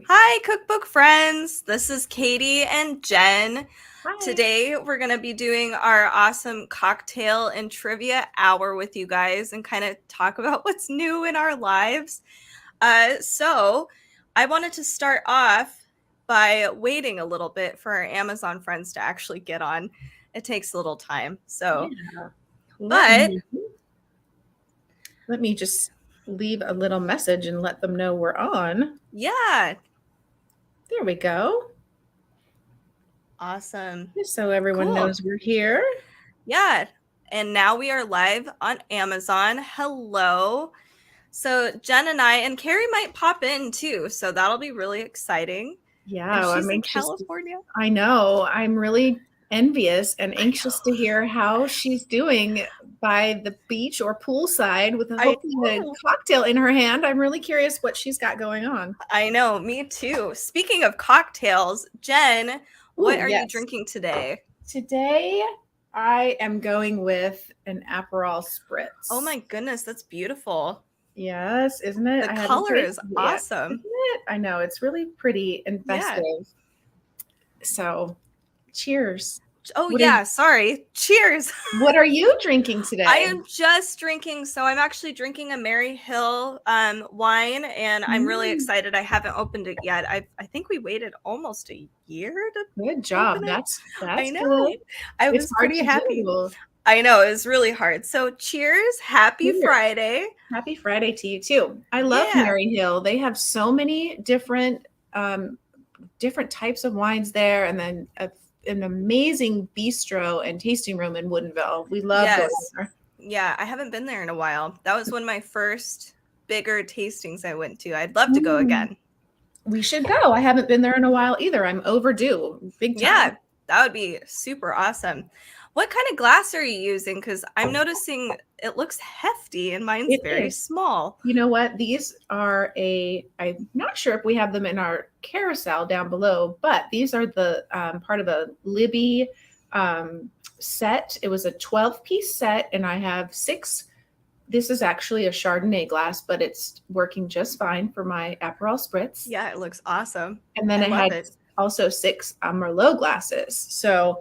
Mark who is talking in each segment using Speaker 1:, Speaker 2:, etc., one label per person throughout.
Speaker 1: Hi, cookbook friends. This is Katie and Jen.
Speaker 2: Hi.
Speaker 1: Today, we're going to be doing our awesome cocktail and trivia hour with you guys and kind of talk about what's new in our lives. So, I wanted to start off by waiting a little bit for our Amazon friends to actually get on. It takes a little time. So,
Speaker 2: Yeah.
Speaker 1: but
Speaker 2: Let me just leave a little message and let them know we're on.
Speaker 1: yeah,
Speaker 2: There we go.
Speaker 1: awesome.
Speaker 2: Just so everyone
Speaker 1: Cool.
Speaker 2: knows we're here.
Speaker 1: Yeah. And now we are live on Amazon. Hello. So Jen and I, and Carrie might pop in too. So that'll be really exciting.
Speaker 2: Yeah,
Speaker 1: And she's
Speaker 2: I'm
Speaker 1: in
Speaker 2: anxious.
Speaker 1: California.
Speaker 2: I know. I'm really envious and anxious to hear how she's doing by the beach or poolside with hopefully a cocktail in her hand. I'm really curious what she's got going on.
Speaker 1: I know, me too. Speaking of cocktails, Jen, what are you drinking today?
Speaker 2: Today, I am going with an Aperol Spritz.
Speaker 1: Oh my goodness, that's beautiful.
Speaker 2: Yes, isn't it?
Speaker 1: The color is awesome.
Speaker 2: Isn't it? I know, it's really pretty and festive. Yeah. So, cheers.
Speaker 1: Oh, yeah, sorry. Cheers.
Speaker 2: What are you drinking today?
Speaker 1: I am just drinking. So I'm actually drinking a Mary Hill wine, and I'm really excited. I haven't opened it yet. I think we waited almost a year to
Speaker 2: Good job.
Speaker 1: open it.
Speaker 2: That's
Speaker 1: I know.
Speaker 2: Good.
Speaker 1: I was pretty happy. I know, it was really hard. So cheers. Happy Friday.
Speaker 2: Happy Friday to you too. I love Mary Hill. They have so many different types of wines there, and then an amazing bistro and tasting room in Woodinville. We love going there.
Speaker 1: Yeah, I haven't been there in a while. That was one of my first bigger tastings I went to. I'd love to go again.
Speaker 2: We should go. I haven't been there in a while either. I'm overdue. Big time.
Speaker 1: Yeah, that would be super awesome. What kind of glass are you using? Because I'm noticing it looks hefty and mine's very small.
Speaker 2: You know what? These are I'm not sure if we have them in our carousel down below, but these are the part of a Libby set. It was a 12-piece set, and I have 6. This is actually a Chardonnay glass, but it's working just fine for my Aperol Spritz.
Speaker 1: Yeah, it looks awesome.
Speaker 2: And then I had also 6 Merlot glasses. So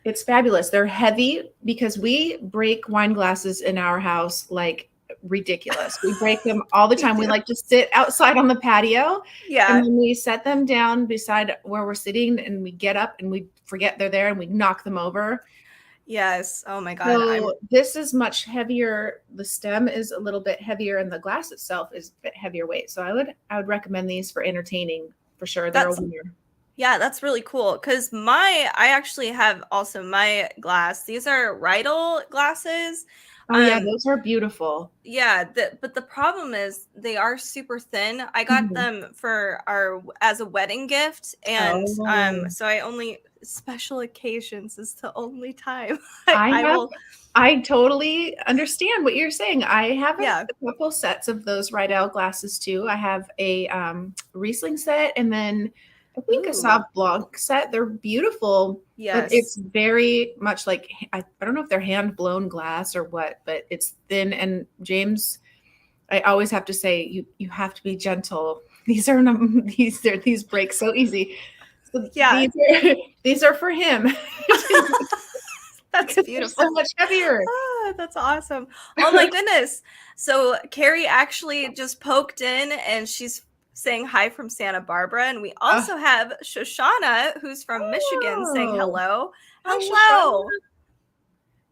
Speaker 2: it's fabulous. They're heavy because we break wine glasses in our house like ridiculous. We break them all the time. We like to sit outside on the patio.
Speaker 1: Yeah.
Speaker 2: And then we set them down beside where we're sitting, and we get up and we forget they're there and we knock them over.
Speaker 1: Yes. Oh my God.
Speaker 2: So this is much heavier. The stem is a little bit heavier and the glass itself is a bit heavier weight. So I would recommend these for entertaining for sure. They're a winner.
Speaker 1: Yeah, that's really cool because I actually have also my glass. These are Ridley glasses.
Speaker 2: Oh yeah, those are beautiful.
Speaker 1: Yeah, but the problem is they are super thin. I got them as a wedding gift, and so I only special occasions is the only time
Speaker 2: I totally understand what you're saying. I have a couple sets of those Ridley glasses too. I have a Riesling set, and then I think a Sauv Blanc set. They're beautiful. Yes. But it's very much like, I don't know if they're hand blown glass or what, but it's thin. And James, I always have to say, you have to be gentle. These break so easy. So yeah. These are for him.
Speaker 1: That's beautiful.
Speaker 2: So much heavier.
Speaker 1: Oh, that's awesome. Oh my goodness. So Carrie actually just poked in, and she's saying hi from Santa Barbara, and we also have Shoshana, who's from Michigan, saying hello. Hello.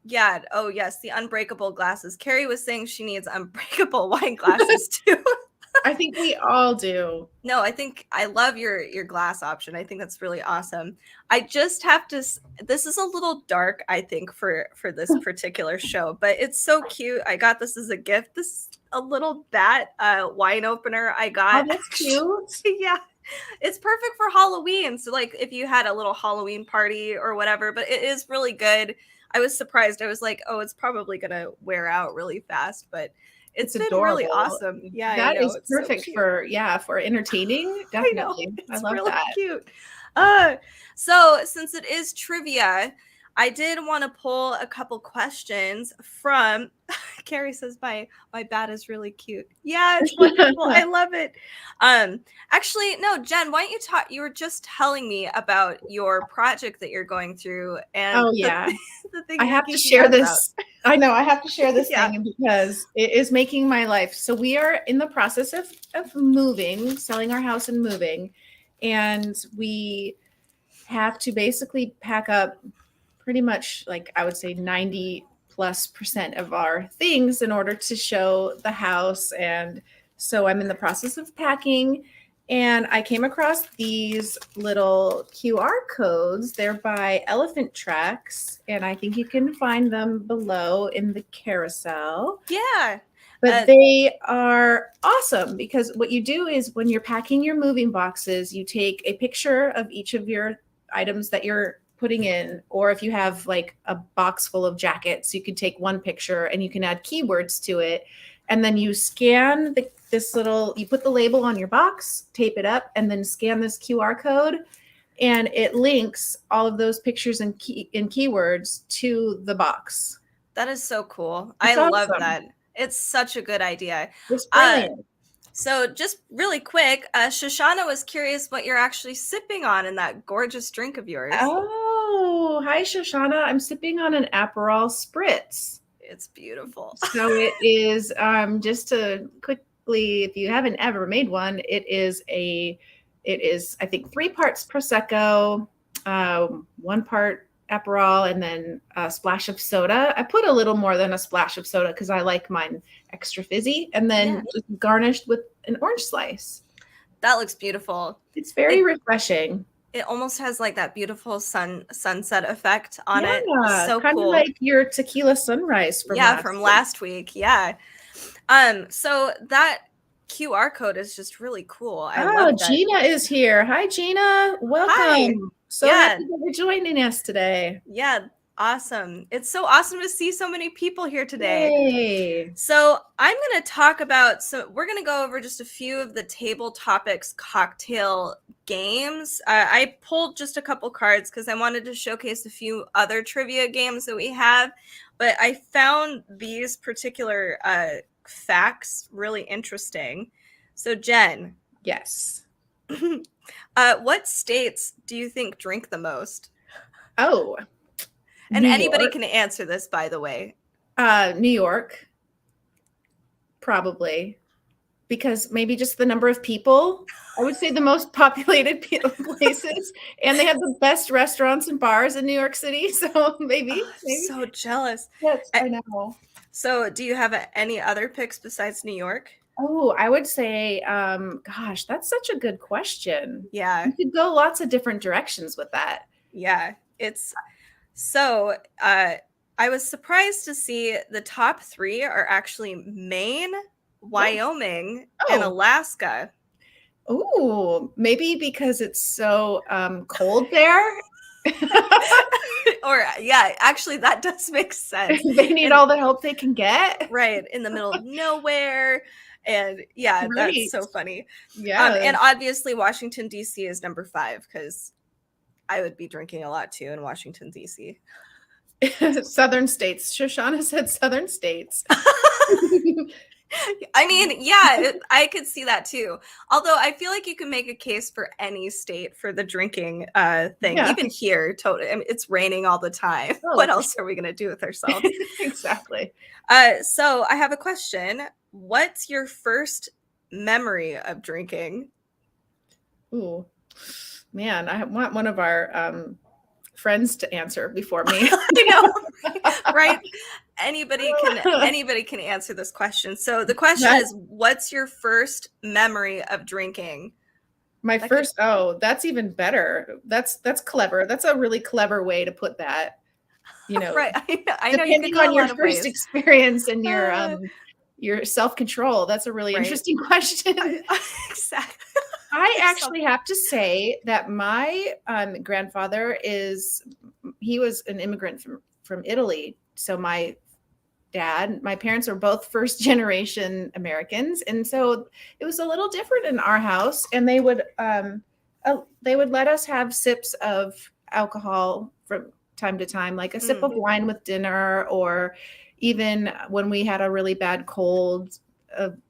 Speaker 1: Yeah. Oh yes, the unbreakable glasses. Carrie was saying she needs unbreakable wine glasses too.
Speaker 2: I think we all do.
Speaker 1: No, I love your glass option. I think that's really awesome. I just have to, this is a little dark, I think, for this particular show, but it's so cute. I got this as a gift. This is a little bat wine opener I got.
Speaker 2: Oh, that's cute.
Speaker 1: Yeah. It's perfect for Halloween. So like if you had a little Halloween party or whatever, but it is really good. I was surprised. I was like, oh, it's probably going to wear out really fast, but it's been
Speaker 2: adorable.
Speaker 1: Really awesome. Yeah,
Speaker 2: that is perfect for entertaining. Definitely,
Speaker 1: I
Speaker 2: love
Speaker 1: really
Speaker 2: that.
Speaker 1: Cute. So since it is trivia, I did want to pull a couple questions from Carrie says my bat is really cute. Yeah, it's wonderful. I love it. Actually, no, Jen, why don't you talk? You were just telling me about your project that you're going through, and the thing
Speaker 2: I have to share this. I know I have to share this thing because it is making my life. So we are in the process of moving, selling our house and moving, and we have to basically pack up pretty much, like, I would say 90+% of our things in order to show the house. And so I'm in the process of packing, and I came across these little QR codes. They're by Elephant Tracks, and I think you can find them below in the carousel.
Speaker 1: Yeah.
Speaker 2: But they are awesome because what you do is when you're packing your moving boxes, you take a picture of each of your items that you're putting in, or if you have like a box full of jackets, you can take one picture and you can add keywords to it. And then you scan you put the label on your box, tape it up, and then scan this QR code. And it links all of those pictures and keywords to the box.
Speaker 1: That is so cool. I love that. It's such a good idea.
Speaker 2: It's brilliant.
Speaker 1: So just really quick, Shoshana was curious what you're actually sipping on in that gorgeous drink of yours.
Speaker 2: Oh, hi, Shoshana. I'm sipping on an Aperol Spritz.
Speaker 1: It's beautiful.
Speaker 2: So it is, just to quickly, if you haven't ever made one, it is, I think, 3 parts Prosecco, 1 part Aperol, and then a splash of soda. I put a little more than a splash of soda because I like mine extra fizzy, and then just garnished with an orange slice.
Speaker 1: That looks beautiful.
Speaker 2: It's very refreshing.
Speaker 1: It almost has like that beautiful sunset effect on it. So
Speaker 2: kind
Speaker 1: cool.
Speaker 2: of like your tequila sunrise from
Speaker 1: last week. Yeah. So that QR code is just really cool. I love that.
Speaker 2: Gina is here. Hi, Gina. Welcome.
Speaker 1: Hi.
Speaker 2: So happy that you're joining us today.
Speaker 1: Yeah, awesome. It's so awesome to see so many people here today.
Speaker 2: Yay.
Speaker 1: So I'm going to talk about, we're going to go over just a few of the Table Topics cocktail games. I pulled just a couple cards because I wanted to showcase a few other trivia games that we have, but I found these particular facts really interesting. So Jen.
Speaker 2: Yes.
Speaker 1: What states do you think drink the most?
Speaker 2: Oh.
Speaker 1: And anybody can answer this, by the way.
Speaker 2: New York. Probably. Because maybe just the number of people. I would say the most populated places. And they have the best restaurants and bars in New York City. So maybe.
Speaker 1: So jealous.
Speaker 2: Yes, I know.
Speaker 1: So do you have any other picks besides New York?
Speaker 2: Oh, I would say, gosh, that's such a good question.
Speaker 1: Yeah.
Speaker 2: You could go lots of different directions with that.
Speaker 1: Yeah. It's so, I was surprised to see the top 3 are actually Maine, Wyoming, and Alaska.
Speaker 2: Oh, maybe because it's so cold there.
Speaker 1: Or actually that does make sense.
Speaker 2: They need all the help they can get.
Speaker 1: Right. In the middle of nowhere. And that's so funny.
Speaker 2: Yeah.
Speaker 1: And obviously Washington, D.C. is number 5 because I would be drinking a lot too in Washington, D.C.
Speaker 2: Southern states. Shoshana said southern states.
Speaker 1: I mean, I could see that too. Although I feel like you can make a case for any state for the drinking thing. Yeah. Even here, totally. I mean, it's raining all the time. What else are we going to do with ourselves?
Speaker 2: Exactly.
Speaker 1: So I have a question. What's your first memory of drinking?
Speaker 2: Ooh, man, I want one of our friends to answer before me.
Speaker 1: I know, right? Anybody can answer this question. So the question is, what's your first memory of drinking?
Speaker 2: That's even better. That's clever. That's a really clever way to put that. You know,
Speaker 1: right? I know.
Speaker 2: Depending on your first experience and your self-control, that's a really interesting question.
Speaker 1: Exactly.
Speaker 2: I actually have to say that my grandfather he was an immigrant from Italy. So my parents are both first generation Americans. And so it was a little different in our house. And they would let us have sips of alcohol time to time, like a sip of wine with dinner, or even when we had a really bad cold,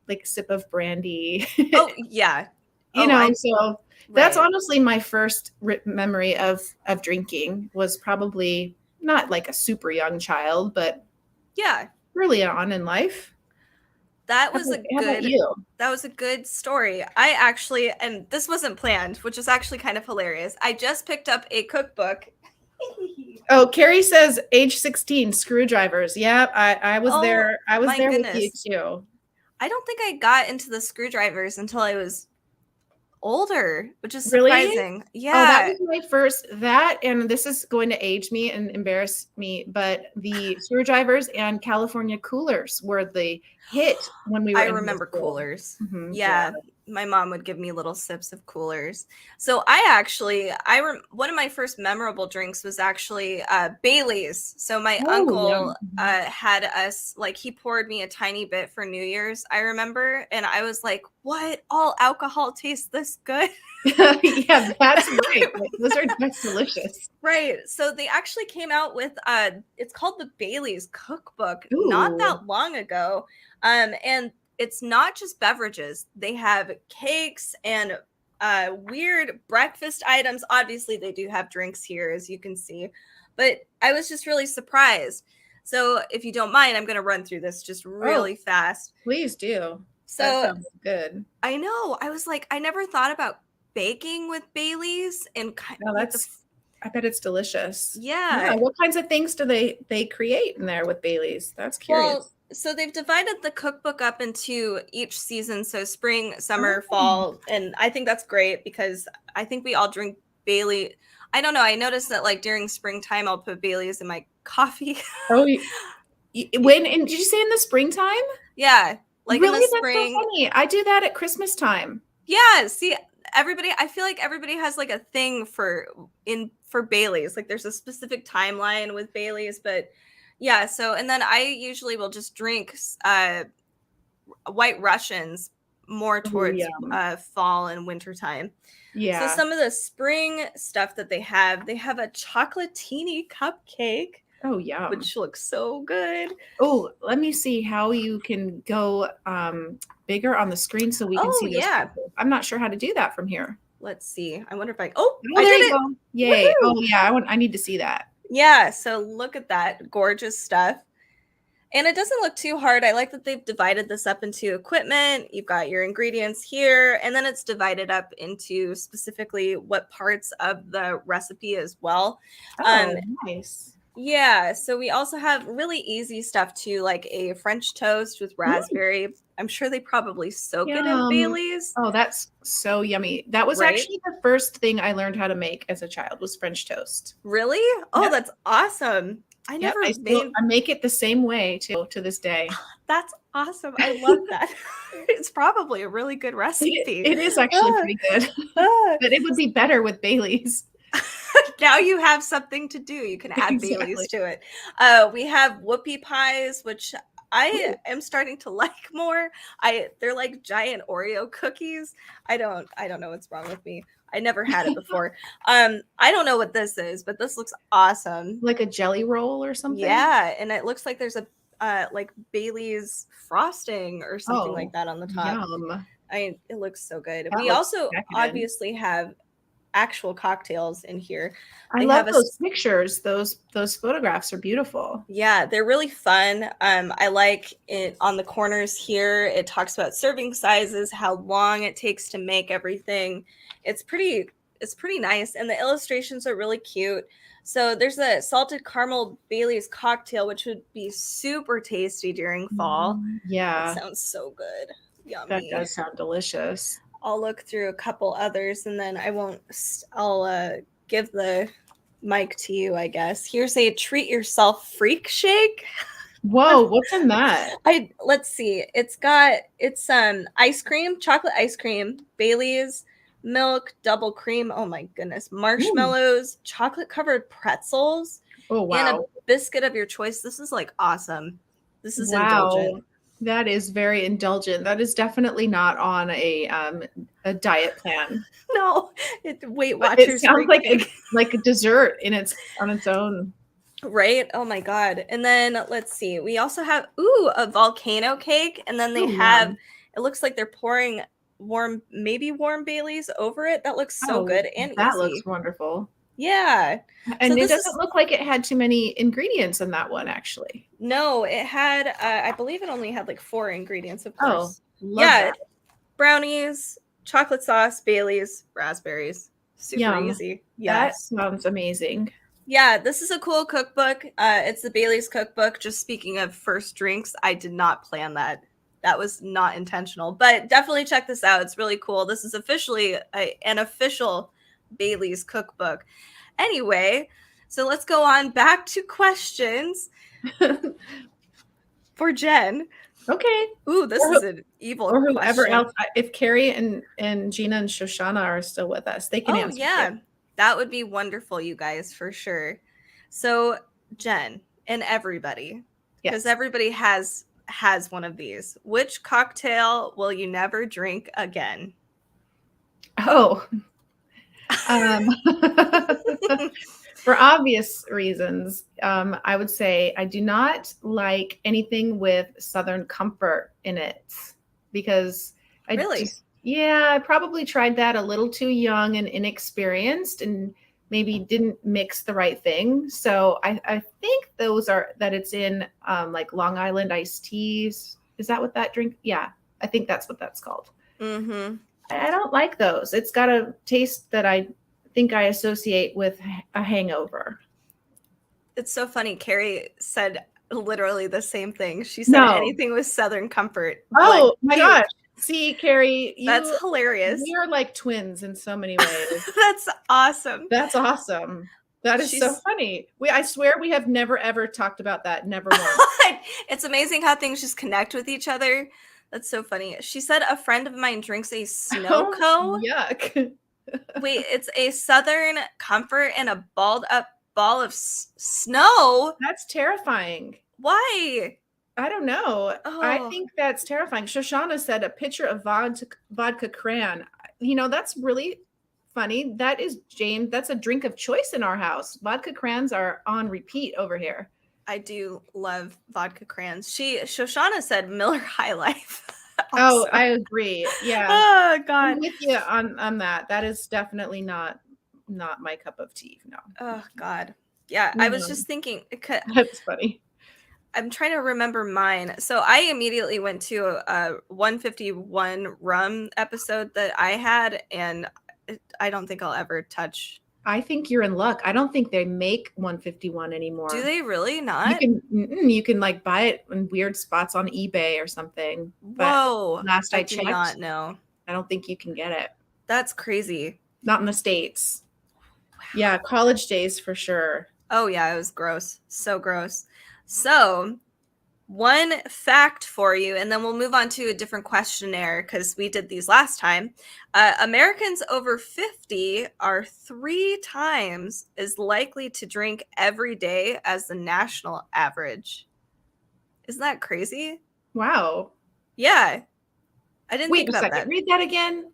Speaker 2: like a sip of brandy.
Speaker 1: Oh, yeah.
Speaker 2: So that's honestly my first memory of drinking, was probably not like a super young child, but
Speaker 1: yeah,
Speaker 2: early on in life.
Speaker 1: How
Speaker 2: about you?
Speaker 1: That was a good story. I actually, and this wasn't planned, which is actually kind of hilarious. I just picked up a cookbook.
Speaker 2: Oh, Carrie says age 16 screwdrivers. Yep, I was there. I was there with you too.
Speaker 1: I don't think I got into the screwdrivers until I was older, which is
Speaker 2: Really?
Speaker 1: surprising. Yeah.
Speaker 2: Oh, that was my first, and this is going to age me and embarrass me, but the screwdrivers and California coolers were the hit when we were
Speaker 1: I remember coolers.
Speaker 2: Mm-hmm.
Speaker 1: Yeah. My mom would give me little sips of coolers. So one of my first memorable drinks was actually Bailey's. So my uncle had us, like, he poured me a tiny bit for New Year's, I remember. And I was like, what? All alcohol tastes this good?
Speaker 2: Yeah, that's right. That's delicious.
Speaker 1: Right. So they actually came out with it's called the Bailey's Cookbook not that long ago. And it's not just beverages. They have cakes and weird breakfast items. Obviously, they do have drinks here, as you can see. But I was just really surprised. So if you don't mind, I'm going to run through this just really fast.
Speaker 2: Please do.
Speaker 1: So
Speaker 2: that sounds good.
Speaker 1: I know. I was like, I never thought about baking with Bailey's, and
Speaker 2: I bet it's delicious.
Speaker 1: Yeah.
Speaker 2: What kinds of things do they create in there with Bailey's? That's curious.
Speaker 1: Well, so they've divided the cookbook up into each season. So spring, summer, fall. And I think that's great because I think we all drink Bailey. I don't know. I noticed that, like, during springtime, I'll put Bailey's in my coffee.
Speaker 2: Oh, did you say in the springtime?
Speaker 1: Yeah. Like,
Speaker 2: really?
Speaker 1: In the spring.
Speaker 2: That's so funny. I do that at Christmas time.
Speaker 1: Yeah. See, I feel like everybody has like a thing for Bailey's. Like, there's a specific timeline with Bailey's, but yeah. So, and then I usually will just drink White Russians more towards fall and winter time. Yeah. So some of the spring stuff that they have a chocolatini cupcake.
Speaker 2: Oh, yeah.
Speaker 1: Which looks so good.
Speaker 2: Oh, let me see how you can go bigger on the screen so we can see those. Yeah. I'm not sure how to do that from here.
Speaker 1: Let's see. I wonder if I
Speaker 2: there you go. Yay. Woo-hoo. Oh, yeah. I need to see that.
Speaker 1: Yeah. So look at that gorgeous stuff. And it doesn't look too hard. I like that they've divided this up into equipment. You've got your ingredients here, and then it's divided up into specifically what parts of the recipe as well.
Speaker 2: Oh, nice.
Speaker 1: Yeah, so we also have really easy stuff too, like a French toast with raspberry. I'm sure they probably soak it in Bailey's.
Speaker 2: Oh, that's so yummy. That was actually the first thing I learned how to make as a child, was French toast.
Speaker 1: Really? Oh, that's awesome. I
Speaker 2: make it the same way to this day.
Speaker 1: That's awesome. I love that. It's probably a really good recipe.
Speaker 2: It is actually pretty good. But it would be better with Bailey's.
Speaker 1: Now you have something to do. You can add Bailey's to it. We have whoopie pies, which I am starting to like more. They're like giant Oreo cookies. I don't know what's wrong with me. I never had it before. I don't know what this is, but this looks awesome.
Speaker 2: Like a jelly roll or something?
Speaker 1: Yeah, and it looks like there's a like Bailey's frosting or something like that on the top.
Speaker 2: Yum.
Speaker 1: It looks so good. We also obviously have actual cocktails in here.
Speaker 2: I love those pictures. Those photographs are beautiful.
Speaker 1: Yeah, they're really fun. I like it on the corners here. It talks about serving sizes, how long it takes to make everything. It's pretty nice, and the illustrations are really cute. So there's a salted caramel Bailey's cocktail, which would be super tasty during fall.
Speaker 2: Yeah,
Speaker 1: that sounds so good. Yummy.
Speaker 2: That does sound delicious.
Speaker 1: I'll look through a couple others, and then I'll give the mic to you, I guess. Here's a treat yourself freak shake.
Speaker 2: Whoa, what's in that?
Speaker 1: Let's see. It's ice cream, chocolate ice cream, Bailey's, milk, double cream. Oh my goodness. Marshmallows, chocolate covered pretzels.
Speaker 2: Oh wow.
Speaker 1: And a biscuit of your choice. This is like awesome. This is indulgent.
Speaker 2: That is very indulgent. That is definitely not on a diet plan.
Speaker 1: No, Weight
Speaker 2: But it
Speaker 1: Watchers.
Speaker 2: sounds like a dessert on its own.
Speaker 1: Right? Oh my god. And then let's see. We also have a volcano cake, and then they have it looks like they're pouring warm Baileys over it. That looks so good and
Speaker 2: that
Speaker 1: easy.
Speaker 2: looks wonderful.
Speaker 1: Yeah.
Speaker 2: And so it doesn't look like it had too many ingredients in that one, actually.
Speaker 1: No, it had I believe it only had like 4 ingredients, of course.
Speaker 2: That.
Speaker 1: Brownies, chocolate sauce, Baileys, raspberries. Super easy.
Speaker 2: Yes. That sounds amazing.
Speaker 1: Yeah, this is a cool cookbook. It's the Bailey's cookbook. Just speaking of first drinks, I did not plan that. That was not intentional, but definitely check this out. It's really cool. This is officially an official Bailey's cookbook. Anyway, so let's go on back to questions for Jen.
Speaker 2: Okay.
Speaker 1: Ooh, this is an evil
Speaker 2: or whoever
Speaker 1: question.
Speaker 2: else. If Carrie and Gina and Shoshana are still with us, they can answer.
Speaker 1: Yeah.
Speaker 2: Too.
Speaker 1: That would be wonderful, you guys, for sure. So, Jen and everybody, because everybody has one of these. Which cocktail will you never drink again?
Speaker 2: Oh. For obvious reasons, I would say I do not like anything with Southern Comfort in it because I probably tried that a little too young and inexperienced and maybe didn't mix the right thing. So I think that it's in like Long Island iced teas. Is that what that drink? Yeah, I think that's what that's called.
Speaker 1: Mm-hmm.
Speaker 2: I don't like those. It's got a taste that I think I associate with a hangover.
Speaker 1: It's so funny. Carrie said literally the same thing. She said anything with Southern Comfort.
Speaker 2: Oh my gosh. See, Carrie,
Speaker 1: that's hilarious.
Speaker 2: We are like twins in so many ways.
Speaker 1: That's awesome.
Speaker 2: That's awesome. That is so funny. I swear we have never, ever talked about that. Never once.
Speaker 1: It's amazing how things just connect with each other. That's so funny. She said a friend of mine drinks a Snow Co.
Speaker 2: Yuck.
Speaker 1: Wait, it's a Southern Comfort and a balled up ball of snow?
Speaker 2: That's terrifying.
Speaker 1: Why?
Speaker 2: I don't know. Oh. I think that's terrifying. Shoshana said a pitcher of vodka cran. That's really funny. That is, James, that's a drink of choice in our house. Vodka crans are on repeat over here.
Speaker 1: I do love vodka crans. Shoshana said Miller High Life.
Speaker 2: Oh, I agree. Yeah.
Speaker 1: Oh God.
Speaker 2: I'm with you on that. That is definitely not my cup of tea. No.
Speaker 1: Oh God. Yeah. I was just thinking.
Speaker 2: That's funny.
Speaker 1: I'm trying to remember mine. So I immediately went to a 151 rum episode that I had, and I don't think I'll ever touch.
Speaker 2: I think you're in luck. I don't think they make 151 anymore.
Speaker 1: Do they really not?
Speaker 2: You can like buy it in weird spots on eBay or something.
Speaker 1: Whoa.
Speaker 2: But last I checked,
Speaker 1: do not know.
Speaker 2: I don't think you can get it.
Speaker 1: That's crazy.
Speaker 2: Not in the States. Wow. Yeah, college days for sure.
Speaker 1: Oh yeah, it was gross. So gross. So, one fact for you, and then we'll move on to a different questionnaire because we did these last time. Americans over 50 are 3 times as likely to drink every day as the national average. Isn't that crazy?
Speaker 2: Wow.
Speaker 1: Yeah. I didn't think about that.
Speaker 2: Read that again.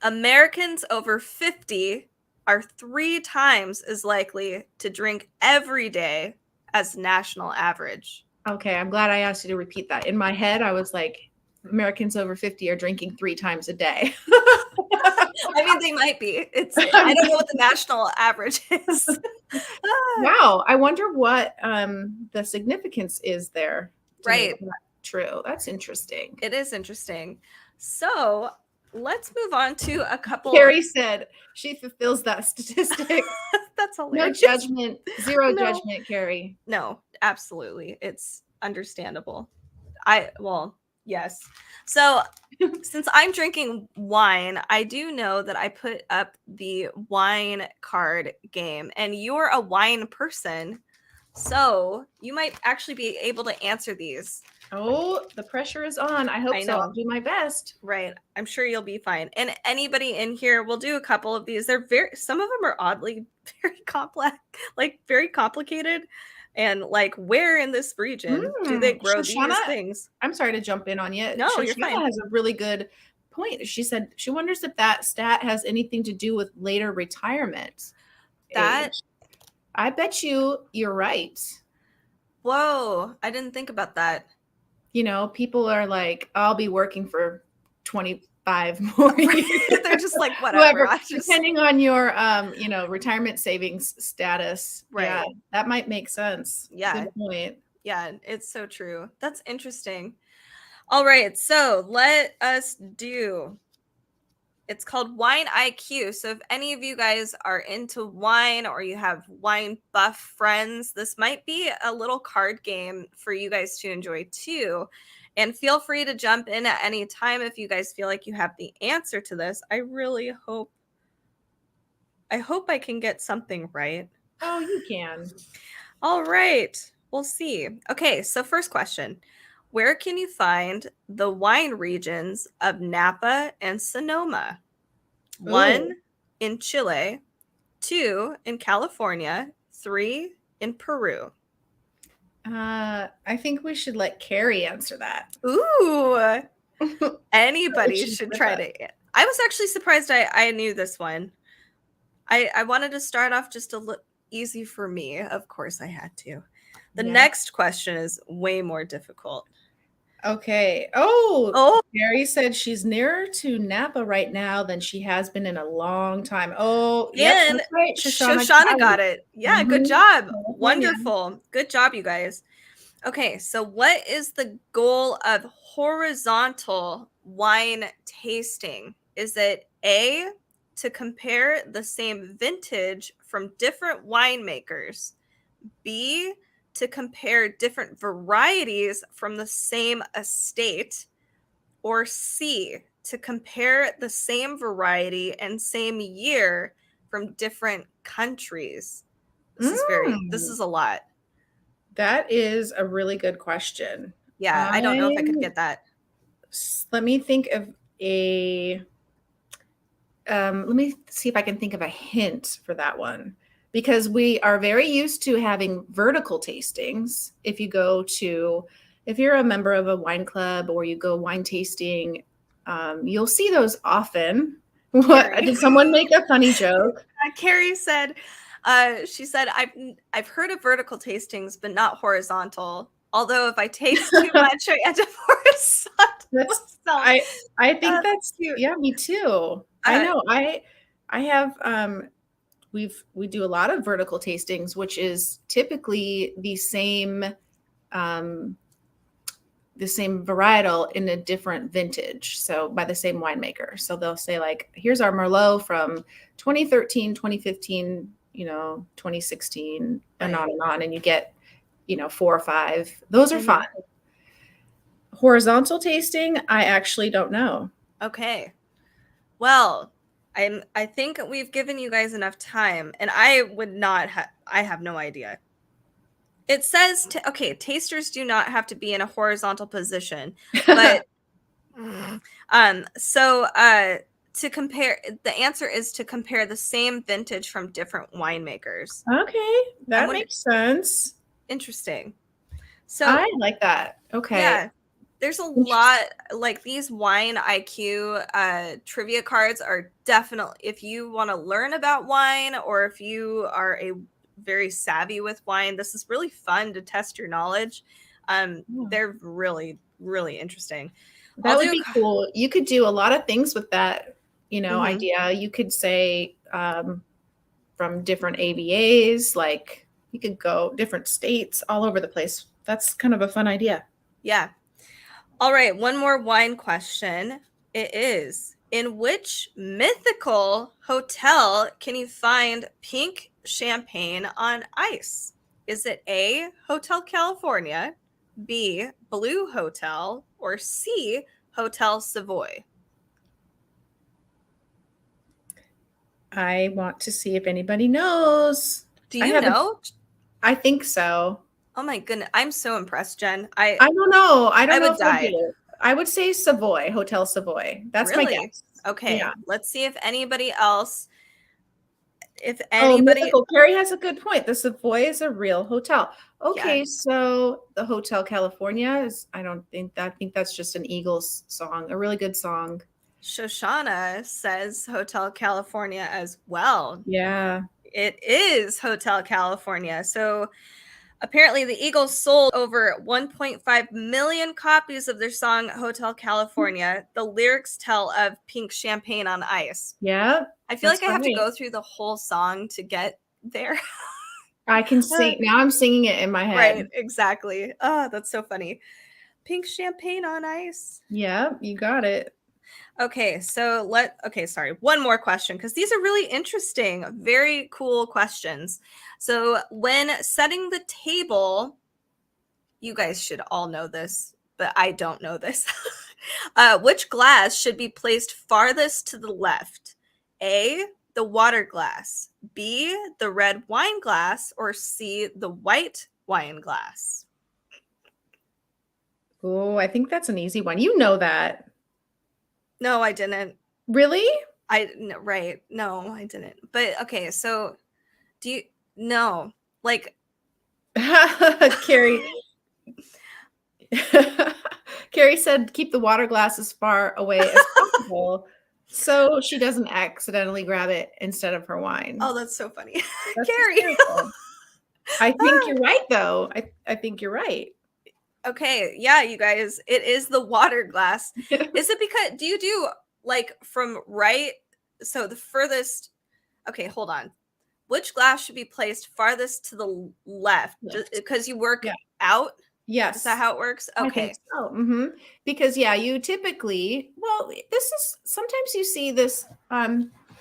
Speaker 1: Americans over 50 are 3 times as likely to drink every day as national average.
Speaker 2: Okay, I'm glad I asked you to repeat that. In my head, I was like, Americans over 50 are drinking 3 times a day.
Speaker 1: I mean, they might be. I don't know what the national average is.
Speaker 2: Wow, I wonder what the significance is there.
Speaker 1: Right.
Speaker 2: True. That's interesting.
Speaker 1: It is interesting. So let's move on to a couple.
Speaker 2: Carrie said she fulfills that statistic.
Speaker 1: That's hilarious.
Speaker 2: No judgment. Zero judgment, Carrie.
Speaker 1: No, absolutely. It's understandable. Yes. So since I'm drinking wine, I do know that I put up the wine card game, and you're a wine person. So you might actually be able to answer these.
Speaker 2: Oh, the pressure is on. I hope so. I'll do my best.
Speaker 1: Right. I'm sure you'll be fine. And anybody in here, we'll do a couple of these. Some of them are oddly very complex, like very complicated. And like, where in this region do they grow these things?
Speaker 2: I'm sorry to jump in on you.
Speaker 1: No, you're fine.
Speaker 2: Has a really good point. She said she wonders if that stat has anything to do with later retirement
Speaker 1: That
Speaker 2: age. I bet you're right.
Speaker 1: Whoa, I didn't think about that.
Speaker 2: You know, people are like, I'll be working for 25 more years.
Speaker 1: They're just like, whatever.
Speaker 2: Depending on your retirement savings status.
Speaker 1: Right.
Speaker 2: Yeah, that might make sense.
Speaker 1: Yeah.
Speaker 2: Good point.
Speaker 1: Yeah, it's so true. That's interesting. All right, so let us do. It's called Wine IQ. So if any of you guys are into wine or you have wine buff friends, this might be a little card game for you guys to enjoy too. And feel free to jump in at any time if you guys feel like you have the answer to this. I hope I can get something right.
Speaker 2: Oh, you can.
Speaker 1: All right, we'll see. Okay, so first question. Where can you find the wine regions of Napa and Sonoma? 1 in Chile, 2 in California, 3 in Peru.
Speaker 2: I think we should let Carrie answer that.
Speaker 1: Ooh, anybody should try to. I was actually surprised I knew this one. I wanted to start off just a little easy for me. Of course I had to. The next question is way more difficult.
Speaker 2: Okay. Oh, Carrie said she's nearer to Napa right now than she has been in a long time. Oh,
Speaker 1: yeah, that's right. Shoshana got it. Yeah, good job. Wonderful. Good job, you guys. Okay, so what is the goal of horizontal wine tasting? Is it A, to compare the same vintage from different winemakers, B, to compare different varieties from the same estate, or C, to compare the same variety and same year from different countries? This is a lot.
Speaker 2: That is a really good question.
Speaker 1: Yeah, I don't know if I could get that.
Speaker 2: Let me think of let me see if I can think of a hint for that one, because we are very used to having vertical tastings. If you're a member of a wine club or you go wine tasting, you'll see those often. What, did someone make a funny joke?
Speaker 1: Carrie said, she said, I've heard of vertical tastings, but not horizontal. Although if I taste too much, I end up horizontal.
Speaker 2: I think that's cute. Yeah, me too. I know. I have we do a lot of vertical tastings, which is typically the same varietal in a different vintage, so by the same winemaker. So they'll say, like, here's our Merlot from 2013, 2015, 2016, and on, and you get 4 or 5. Those are fun. Horizontal tasting, I actually don't know.
Speaker 1: Okay. Well, I think we've given you guys enough time, and I have no idea. It says, tasters do not have to be in a horizontal position, but to compare, the answer is to compare the same vintage from different winemakers.
Speaker 2: Okay, that makes sense.
Speaker 1: Interesting. So
Speaker 2: I like that. Okay.
Speaker 1: Yeah. There's a lot, like, these wine IQ trivia cards are definitely, if you want to learn about wine or if you are a very savvy with wine, this is really fun to test your knowledge. They're really, really interesting.
Speaker 2: That would be cool. You could do a lot of things with that, idea. You could say from different ABAs, like you could go different states all over the place. That's kind of a fun idea.
Speaker 1: Yeah. All right, one more wine question. It is, in which mythical hotel can you find pink champagne on ice? Is it A, Hotel California, B, Blue Hotel, or C, Hotel Savoy?
Speaker 2: I want to see if anybody knows.
Speaker 1: Do you know?
Speaker 2: I think so.
Speaker 1: Oh my goodness, I'm so impressed, Jen.
Speaker 2: I don't know. I
Speaker 1: would die.
Speaker 2: I would say Savoy, Hotel Savoy. That's my guess.
Speaker 1: Okay, let's see if anybody else.
Speaker 2: Carrie has a good point. The Savoy is a real hotel. Okay, so the Hotel California is. I think that's just an Eagles song, a really good song.
Speaker 1: Shoshana says Hotel California as well.
Speaker 2: Yeah.
Speaker 1: It is Hotel California. So apparently the Eagles sold over 1.5 million copies of their song Hotel California. The lyrics tell of pink champagne on ice.
Speaker 2: Yeah.
Speaker 1: I feel like I have to go through the whole song to get there.
Speaker 2: I can sing. Now I'm singing it in my head.
Speaker 1: Right, exactly. Oh, that's so funny. Pink champagne on ice.
Speaker 2: Yeah, you got it.
Speaker 1: Okay, so sorry. One more question, because these are really interesting, very cool questions. So when setting the table, you guys should all know this, but I don't know this. Which glass should be placed farthest to the left? A, the water glass, B, the red wine glass, or C, the white wine glass?
Speaker 2: Oh, I think that's an easy one. You know that.
Speaker 1: No, I didn't.
Speaker 2: Really?
Speaker 1: Right. No, I didn't. But okay, so do you no, like
Speaker 2: Carrie. Carrie said keep the water glass as far away as possible so she doesn't accidentally grab it instead of her wine.
Speaker 1: Oh, that's so funny. Carrie.
Speaker 2: I think you're right, though. I think you're right.
Speaker 1: Okay, yeah, you guys, it is the water glass. Is it because do you do like from right? So the furthest. Okay, hold on. Which glass should be placed farthest to the left? Because you work out?
Speaker 2: Yes.
Speaker 1: Is that how it works? Okay.
Speaker 2: So, because you typically, this is sometimes you see this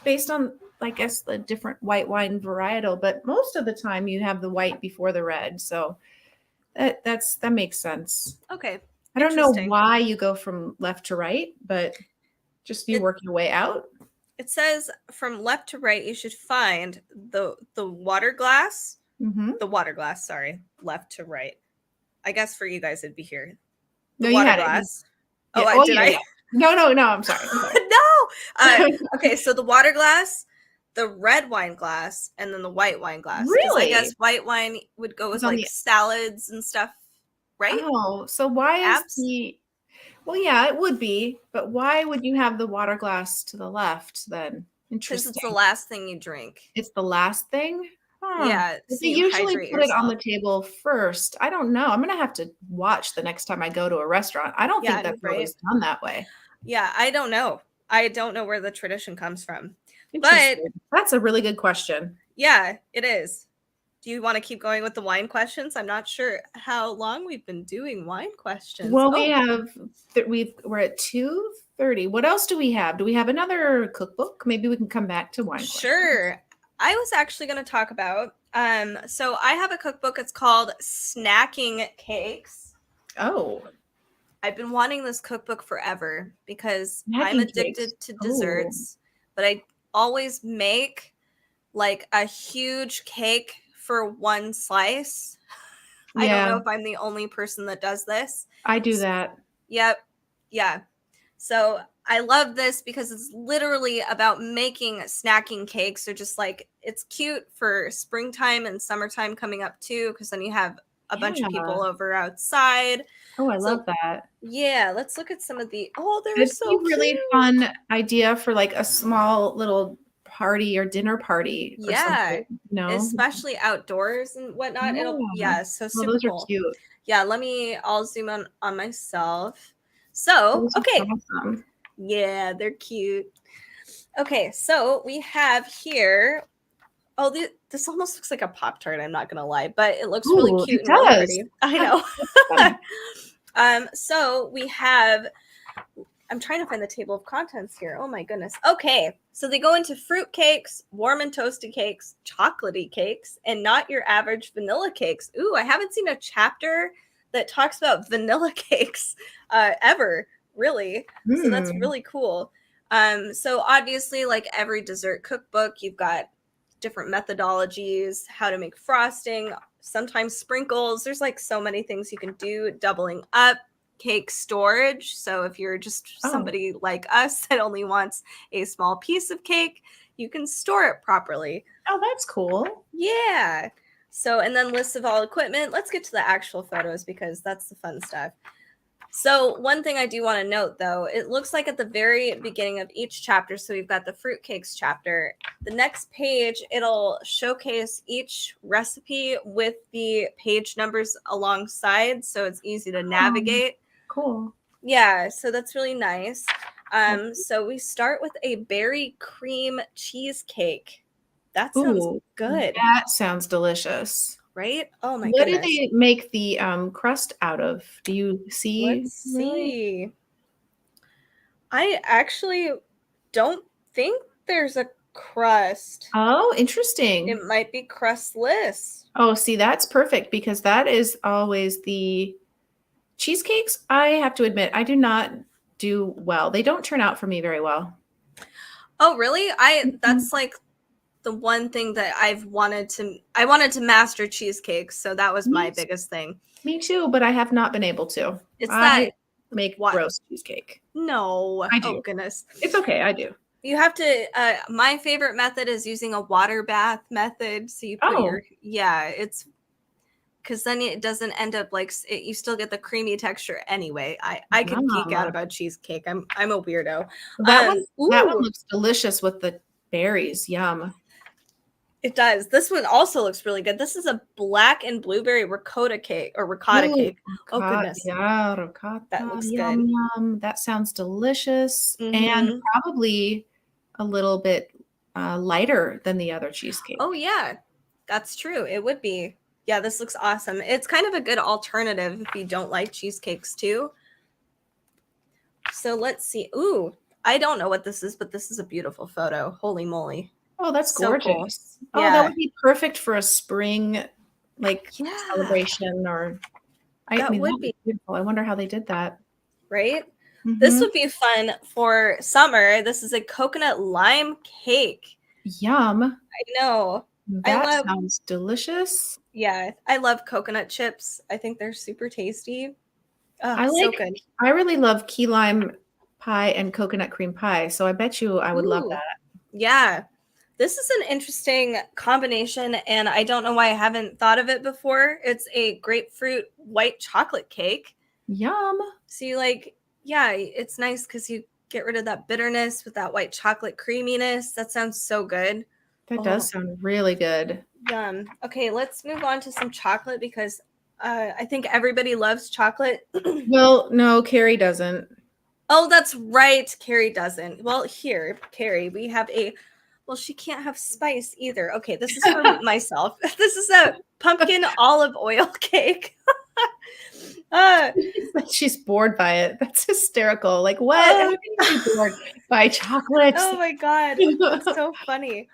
Speaker 2: based on, I guess, the different white wine varietal, but most of the time you have the white before the red. So that makes sense.
Speaker 1: Okay.
Speaker 2: I don't know why you go from left to right, but just you work your way out.
Speaker 1: It says from left to right, you should find the water glass. The water glass, sorry. Left to right. I guess for you guys, it'd be here. The water glass.
Speaker 2: Yeah.
Speaker 1: I?
Speaker 2: No, I'm sorry.
Speaker 1: No. Okay, so the water glass, the red wine glass, and then the white wine glass.
Speaker 2: Really?
Speaker 1: I guess white wine would go with like salads and stuff, right?
Speaker 2: Oh, so why is the... Well, yeah, it would be, but why would you have the water glass to the left then? Interesting.
Speaker 1: Because it's the last thing you drink.
Speaker 2: It's the last thing?
Speaker 1: Yeah.
Speaker 2: So they usually put it on the table first. I don't know. I'm going to have to watch the next time I go to a restaurant. I don't think that's always done that way.
Speaker 1: Yeah, I don't know. I don't know where the tradition comes from. But
Speaker 2: that's a really good question.
Speaker 1: Yeah, it is. Do you want to keep going with the wine questions? I'm not sure how long we've been doing wine questions.
Speaker 2: Well, we're at 2:30. What else do we have? Do we have another cookbook? Maybe we can come back to wine.
Speaker 1: Sure. Questions. I was actually going to talk about, so I have a cookbook. It's called Snacking Cakes.
Speaker 2: Oh.
Speaker 1: I've been wanting this cookbook forever because I'm addicted to desserts, but I always make like a huge cake for one slice. Yeah. I don't know if I'm the only person that does this.
Speaker 2: I do that.
Speaker 1: Yep. Yeah. So I love this because it's literally about making snacking cakes. They're just like, it's cute for springtime and summertime coming up too, because then you have a bunch of people over outside.
Speaker 2: Oh, I love that.
Speaker 1: Yeah, let's look at some of the. Oh, they're so cute.
Speaker 2: Really fun idea for like a small little party or dinner party.
Speaker 1: Yeah, especially outdoors and whatnot. So super
Speaker 2: those
Speaker 1: cool.
Speaker 2: Are cute.
Speaker 1: Yeah, I'll zoom in on myself. So, okay.
Speaker 2: Awesome.
Speaker 1: Yeah, they're cute. Okay, so we have here. Oh, this almost looks like a Pop-Tart, I'm not going to lie, but it looks really cute and really pretty. I know. So we have, I'm trying to find the table of contents here. Oh my goodness. Okay, so they go into fruit cakes, warm and toasted cakes, chocolatey cakes, and not your average vanilla cakes. Ooh, I haven't seen a chapter that talks about vanilla cakes ever, really. So that's really cool. So obviously, like every dessert cookbook, you've got different methodologies, how to make frosting, sometimes sprinkles. There's like so many things you can do, doubling up, cake storage. So if you're just somebody like us that only wants a small piece of cake, you can store it properly.
Speaker 2: Oh, that's cool.
Speaker 1: Yeah. So, and then lists of all equipment. Let's get to the actual photos because that's the fun stuff. So one thing I do want to note, though, it looks like at the very beginning of each chapter, so we've got the fruitcakes chapter. The next page, it'll showcase each recipe with the page numbers alongside, so it's easy to navigate.
Speaker 2: Cool.
Speaker 1: Yeah, so that's really nice. So we start with a berry cream cheesecake. That sounds good.
Speaker 2: That sounds delicious.
Speaker 1: Right? Oh my
Speaker 2: What
Speaker 1: goodness.
Speaker 2: do they make the crust out of? Do you see?
Speaker 1: Let's see. I actually don't think there's a crust.
Speaker 2: Oh, interesting.
Speaker 1: It might be crustless.
Speaker 2: Oh, see, that's perfect because that is always the cheesecakes. I have to admit, I do not do well. They don't turn out for me very well.
Speaker 1: Oh, really? That's like the one thing that I wanted to master cheesecakes, so that was my biggest thing.
Speaker 2: Me too, but I have not been able to.
Speaker 1: I
Speaker 2: make gross cheesecake.
Speaker 1: No.
Speaker 2: I do.
Speaker 1: Oh goodness.
Speaker 2: It's okay, I do.
Speaker 1: You have to my favorite method is using a water bath method. So you put it's because then it doesn't end up like you still get the creamy texture anyway. I could geek out about cheesecake. I'm a weirdo.
Speaker 2: That one looks delicious with the berries. Yum.
Speaker 1: It does. This one also looks really good. This is a black and blueberry ricotta cake or ricotta cake. Oh goodness.
Speaker 2: Yeah, ricotta.
Speaker 1: That looks
Speaker 2: yum,
Speaker 1: good.
Speaker 2: Yum. That sounds delicious and probably a little bit lighter than the other cheesecake.
Speaker 1: Oh yeah, that's true. It would be. Yeah, this looks awesome. It's kind of a good alternative if you don't like cheesecakes too. So let's see. Ooh, I don't know what this is, but this is a beautiful photo. Holy moly.
Speaker 2: Oh, that's
Speaker 1: so
Speaker 2: gorgeous.
Speaker 1: Cool.
Speaker 2: Oh, that would be perfect for a spring celebration or
Speaker 1: that would be
Speaker 2: beautiful. I wonder how they did that.
Speaker 1: Right? Mm-hmm. This would be fun for summer. This is a coconut lime cake.
Speaker 2: Yum.
Speaker 1: I know.
Speaker 2: That sounds delicious.
Speaker 1: Yeah, I love coconut chips. I think they're super tasty. Oh, so good.
Speaker 2: I really love key lime pie and coconut cream pie. So I bet you I would love that.
Speaker 1: Yeah. This is an interesting combination, and I don't know why I haven't thought of it before. It's a grapefruit white chocolate cake.
Speaker 2: Yum.
Speaker 1: So you it's nice because you get rid of that bitterness with that white chocolate creaminess. That sounds so good.
Speaker 2: That does sound really good.
Speaker 1: Yum. Okay, let's move on to some chocolate because I think everybody loves chocolate.
Speaker 2: Well, no, Carrie doesn't.
Speaker 1: Oh, that's right. Carrie doesn't. Well, here, Carrie, we have well, she can't have spice either. Okay, this is for myself. This is a pumpkin olive oil cake.
Speaker 2: She's bored by it. That's hysterical. Like, what? How can you be bored by chocolate?
Speaker 1: Oh my God. That's so funny.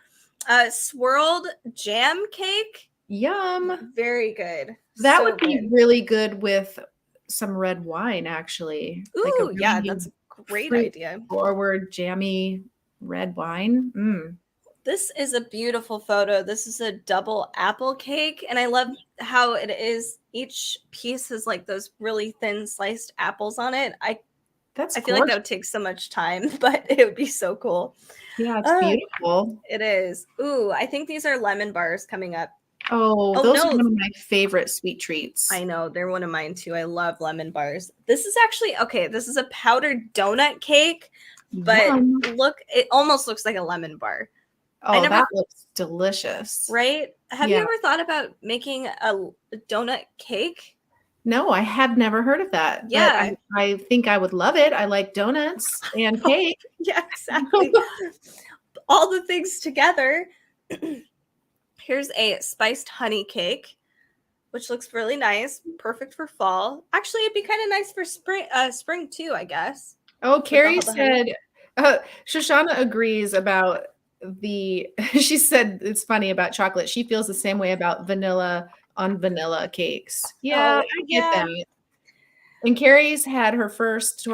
Speaker 1: Swirled jam cake.
Speaker 2: Yum.
Speaker 1: Very good.
Speaker 2: That would be really good with some red wine, actually.
Speaker 1: Ooh, yeah, that's a great idea.
Speaker 2: Forward, jammy red wine.
Speaker 1: This is a beautiful photo. This is a double apple cake, and I love how it is. Each piece has like those really thin sliced apples on it. I feel like that would take so much time, but it would be so cool.
Speaker 2: Yeah, it's beautiful.
Speaker 1: It is. Ooh, I think these are lemon bars coming up.
Speaker 2: Oh, those are one of my favorite sweet treats.
Speaker 1: I know. They're one of mine too. I love lemon bars. This is actually, this is a powdered donut cake, but look, it almost looks like a lemon bar.
Speaker 2: Oh, that looks delicious.
Speaker 1: Right? Have you ever thought about making a donut cake?
Speaker 2: No, I have never heard of that.
Speaker 1: Yeah.
Speaker 2: But I think I would love it. I like donuts and cake.
Speaker 1: Yeah, exactly. All the things together. Here's a spiced honey cake, which looks really nice. Perfect for fall. Actually, it'd be kind of nice for spring too, I guess.
Speaker 2: Oh, Carrie said, Shoshana agrees about she said it's funny about chocolate. She feels the same way about vanilla on vanilla cakes. Yeah, I get that. And Carrie's had her first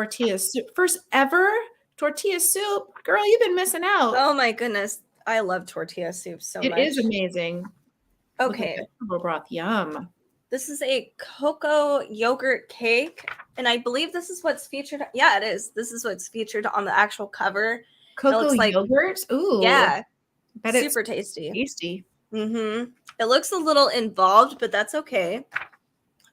Speaker 2: ever tortilla soup. Girl, you've been missing out.
Speaker 1: Oh my goodness. I love tortilla soup so much.
Speaker 2: It is amazing.
Speaker 1: Okay.
Speaker 2: Vegetable broth, yum.
Speaker 1: This is a cocoa yogurt cake, and I believe this is what's featured. Yeah, it is. This is what's featured on the actual cover.
Speaker 2: Cocoa yogurt? Ooh.
Speaker 1: Yeah.
Speaker 2: Bet
Speaker 1: super tasty.
Speaker 2: Tasty.
Speaker 1: Mm-hmm. It looks a little involved, but that's okay.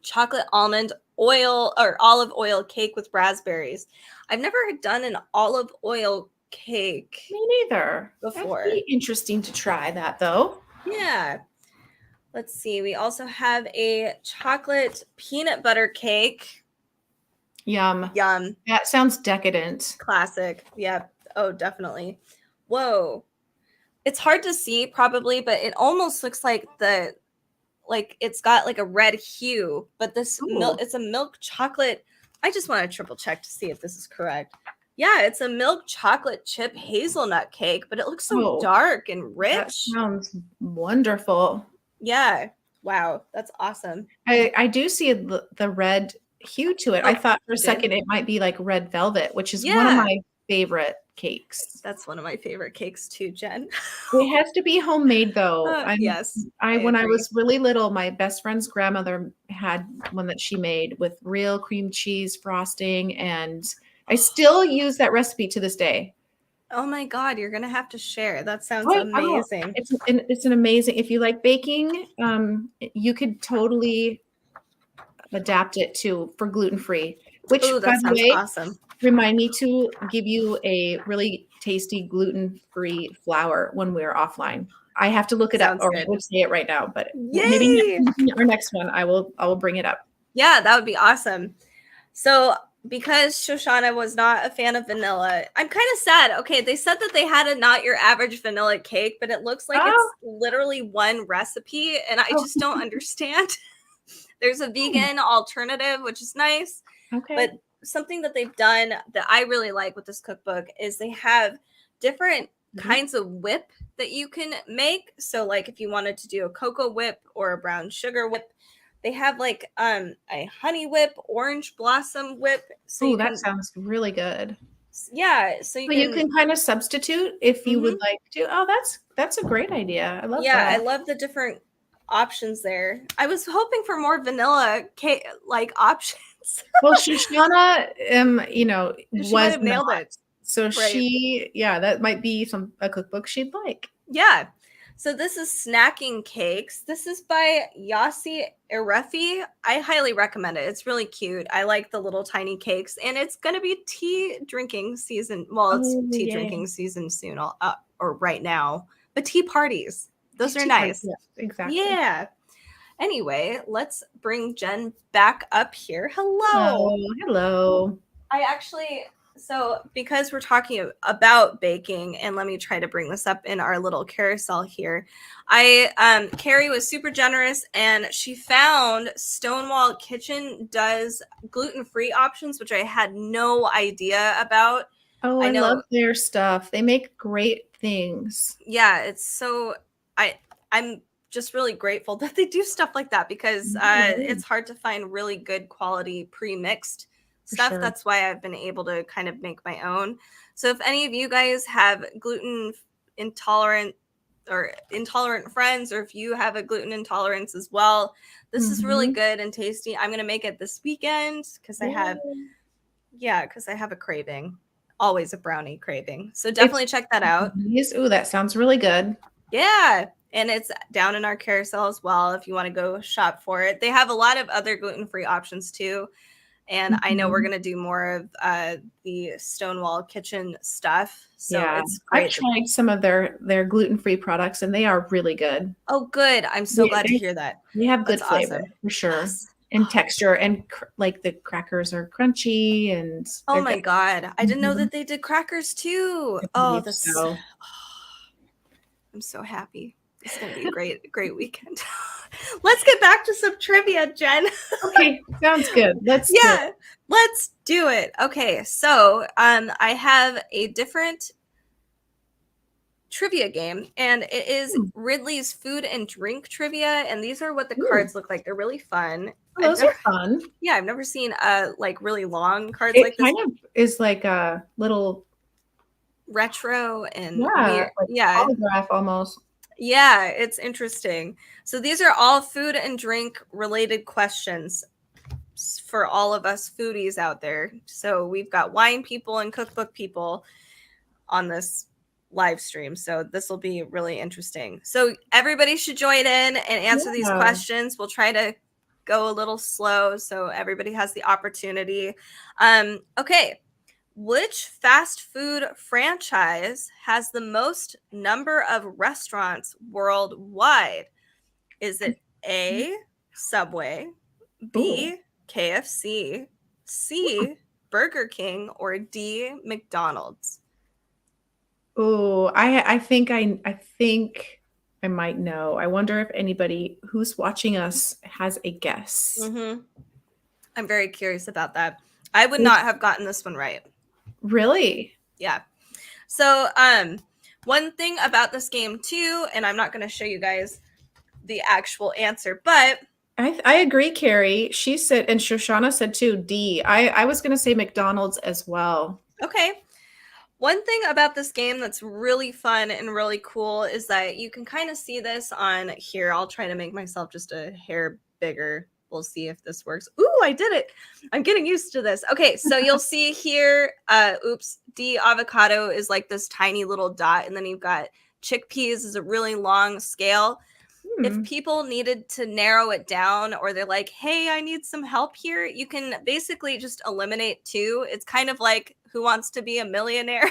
Speaker 1: Chocolate almond oil or olive oil cake with raspberries. I've never done an olive oil cake.
Speaker 2: Me neither.
Speaker 1: Before.
Speaker 2: That'd be interesting to try that though.
Speaker 1: Yeah. Let's see. We also have a chocolate peanut butter cake.
Speaker 2: Yum.
Speaker 1: Yum.
Speaker 2: That sounds decadent.
Speaker 1: Classic. Yeah. Oh, definitely. Whoa. It's hard to see probably, but it almost looks like it's got like a red hue, but this milk, it's a milk chocolate. I just want to triple check to see if this is correct. Yeah, it's a milk chocolate chip hazelnut cake, but it looks so dark and rich.
Speaker 2: That sounds wonderful.
Speaker 1: Yeah. Wow. That's awesome.
Speaker 2: I do see the red hue to it. I thought for a second it might be like red velvet, which is one of my favorite cakes.
Speaker 1: That's one of my favorite cakes too, Jen.
Speaker 2: It has to be homemade though.
Speaker 1: Yes.
Speaker 2: When I was really little, my best friend's grandmother had one that she made with real cream cheese frosting, and I still use that recipe to this day.
Speaker 1: Oh my God, you're gonna have to share. That sounds amazing.
Speaker 2: It's an amazing. If you like baking, you could totally adapt it for gluten-free. Which, by the way,
Speaker 1: awesome.
Speaker 2: Remind me to give you a really tasty gluten-free flour when we're offline. I have to look it up, or I would say it right now, but maybe our next one, I will bring it up.
Speaker 1: Yeah, that would be awesome. So because Shoshana was not a fan of vanilla, I'm kind of sad. Okay, they said that they had a not your average vanilla cake, but it looks like it's literally one recipe, and I just don't understand. There's a vegan alternative, which is nice.
Speaker 2: Okay.
Speaker 1: But something that they've done that I really like with this cookbook is they have different kinds of whip that you can make. So like if you wanted to do a cocoa whip or a brown sugar whip, they have like a honey whip, orange blossom whip.
Speaker 2: So that sounds really good.
Speaker 1: Yeah, so
Speaker 2: you can kind of substitute if you would like to. Oh, that's a great idea. I love that.
Speaker 1: Yeah, I love the different options there. I was hoping for more vanilla cake like options.
Speaker 2: Well, Shoshana,
Speaker 1: she might have nailed it.
Speaker 2: So that might be a cookbook she'd like.
Speaker 1: Yeah. So this is Snacking Cakes. This is by Yasi Erefi. I highly recommend it. It's really cute. I like the little tiny cakes, and it's going to be tea drinking season. Well, it's tea drinking season soon, or right now. But tea parties, those are nice.
Speaker 2: Yes, exactly.
Speaker 1: Yeah. Anyway, let's bring Jen back up here. Hello.
Speaker 2: Hello.
Speaker 1: Because we're talking about baking, and let me try to bring this up in our little carousel here. Carrie was super generous, and she found Stonewall Kitchen does gluten-free options, which I had no idea about.
Speaker 2: Oh, I love their stuff. They make great things.
Speaker 1: Yeah, it's so I'm just really grateful that they do stuff like that, because it's hard to find really good quality pre-mixed stuff. Sure. That's why I've been able to kind of make my own. So if any of you guys have gluten intolerant friends, or if you have a gluten intolerance as well, this is really good and tasty. I'm going to make it this weekend because I have a craving, always a brownie craving. So definitely check that out.
Speaker 2: Ooh, that sounds really good.
Speaker 1: Yeah. And it's down in our carousel as well if you want to go shop for it. They have a lot of other gluten-free options too. And I know we're going to do more of the Stonewall Kitchen stuff. So it's great.
Speaker 2: I've tried some of their gluten-free products, and they are really good.
Speaker 1: Oh, good. I'm so glad to hear that.
Speaker 2: They have good flavor, for sure. Yes. And texture, and like the crackers are crunchy. And
Speaker 1: oh my God. I didn't know that they did crackers too. Oh, that's so. I'm so happy. It's going to be a great weekend. Let's get back to some trivia, Jen.
Speaker 2: Okay, sounds good. Let's
Speaker 1: do it. Okay, so I have a different trivia game, and it is Ridley's food and drink trivia, and these are what the cards look like. They're really fun.
Speaker 2: Those are fun.
Speaker 1: Yeah, I've never seen like really long cards like
Speaker 2: this. It kind of is like a little
Speaker 1: retro and
Speaker 2: weird. Autograph almost.
Speaker 1: Yeah, it's interesting. So these are all food and drink related questions for all of us foodies out there. So we've got wine people and cookbook people on this live stream. So this will be really interesting. So everybody should join in and answer these questions. We'll try to go a little slow so everybody has the opportunity. Okay. Which fast food franchise has the most number of restaurants worldwide? Is it A, Subway,
Speaker 2: Ooh.
Speaker 1: B, KFC, C, Burger King, or D, McDonald's?
Speaker 2: Oh, I think I might know. I wonder if anybody who's watching us has a guess.
Speaker 1: Mm-hmm. I'm very curious about that. I would not have gotten this one right.
Speaker 2: Really?
Speaker 1: Yeah. So, one thing about this game too, and I'm not going to show you guys the actual answer, but
Speaker 2: I agree, Carrie. She said, and Shoshana said too, D. I was going to say McDonald's as well.
Speaker 1: okay. One thing about this game that's really fun and really cool is that you can kind of see this on here. I'll try to make myself just a hair bigger. We'll see if this works. Ooh, I did it. I'm getting used to this. Okay, so you'll see here, D, avocado is like this tiny little dot, and then you've got chickpeas is a really long scale. If people needed to narrow it down, or they're like, hey, I need some help here, you can basically just eliminate 2. It's kind of like Who Wants to Be a Millionaire?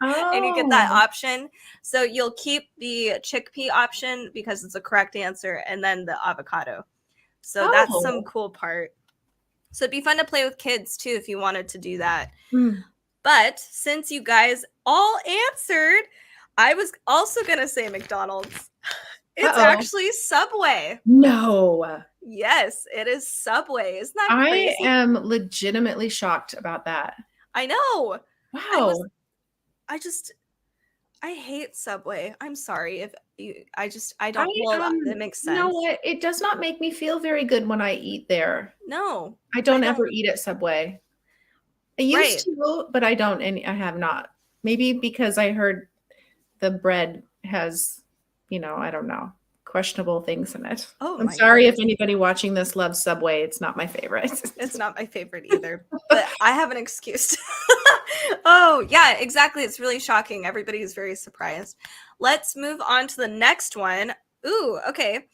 Speaker 1: And you get that option. So you'll keep the chickpea option because it's a correct answer, and then the avocado. So that's some cool part. So it'd be fun to play with kids too if you wanted to do that. But since you guys all answered, I was also going to say McDonald's. It's actually Subway.
Speaker 2: No.
Speaker 1: Yes, it is Subway. Isn't that crazy?
Speaker 2: I am legitimately shocked about that.
Speaker 1: I know.
Speaker 2: Wow.
Speaker 1: I hate Subway. I'm sorry if you, I don't, that makes sense.
Speaker 2: You know what? It does not make me feel very good when I eat there.
Speaker 1: No.
Speaker 2: I don't ever eat at Subway. I used to, but I don't, and I have not. Maybe because I heard the bread has, I don't know, questionable things in it.
Speaker 1: Oh,
Speaker 2: I'm sorry if anybody watching this loves Subway. It's not my favorite.
Speaker 1: It's not my favorite either, but I have an excuse. Oh, yeah, exactly. It's really shocking. Everybody's very surprised. Let's move on to the next one. Ooh, okay.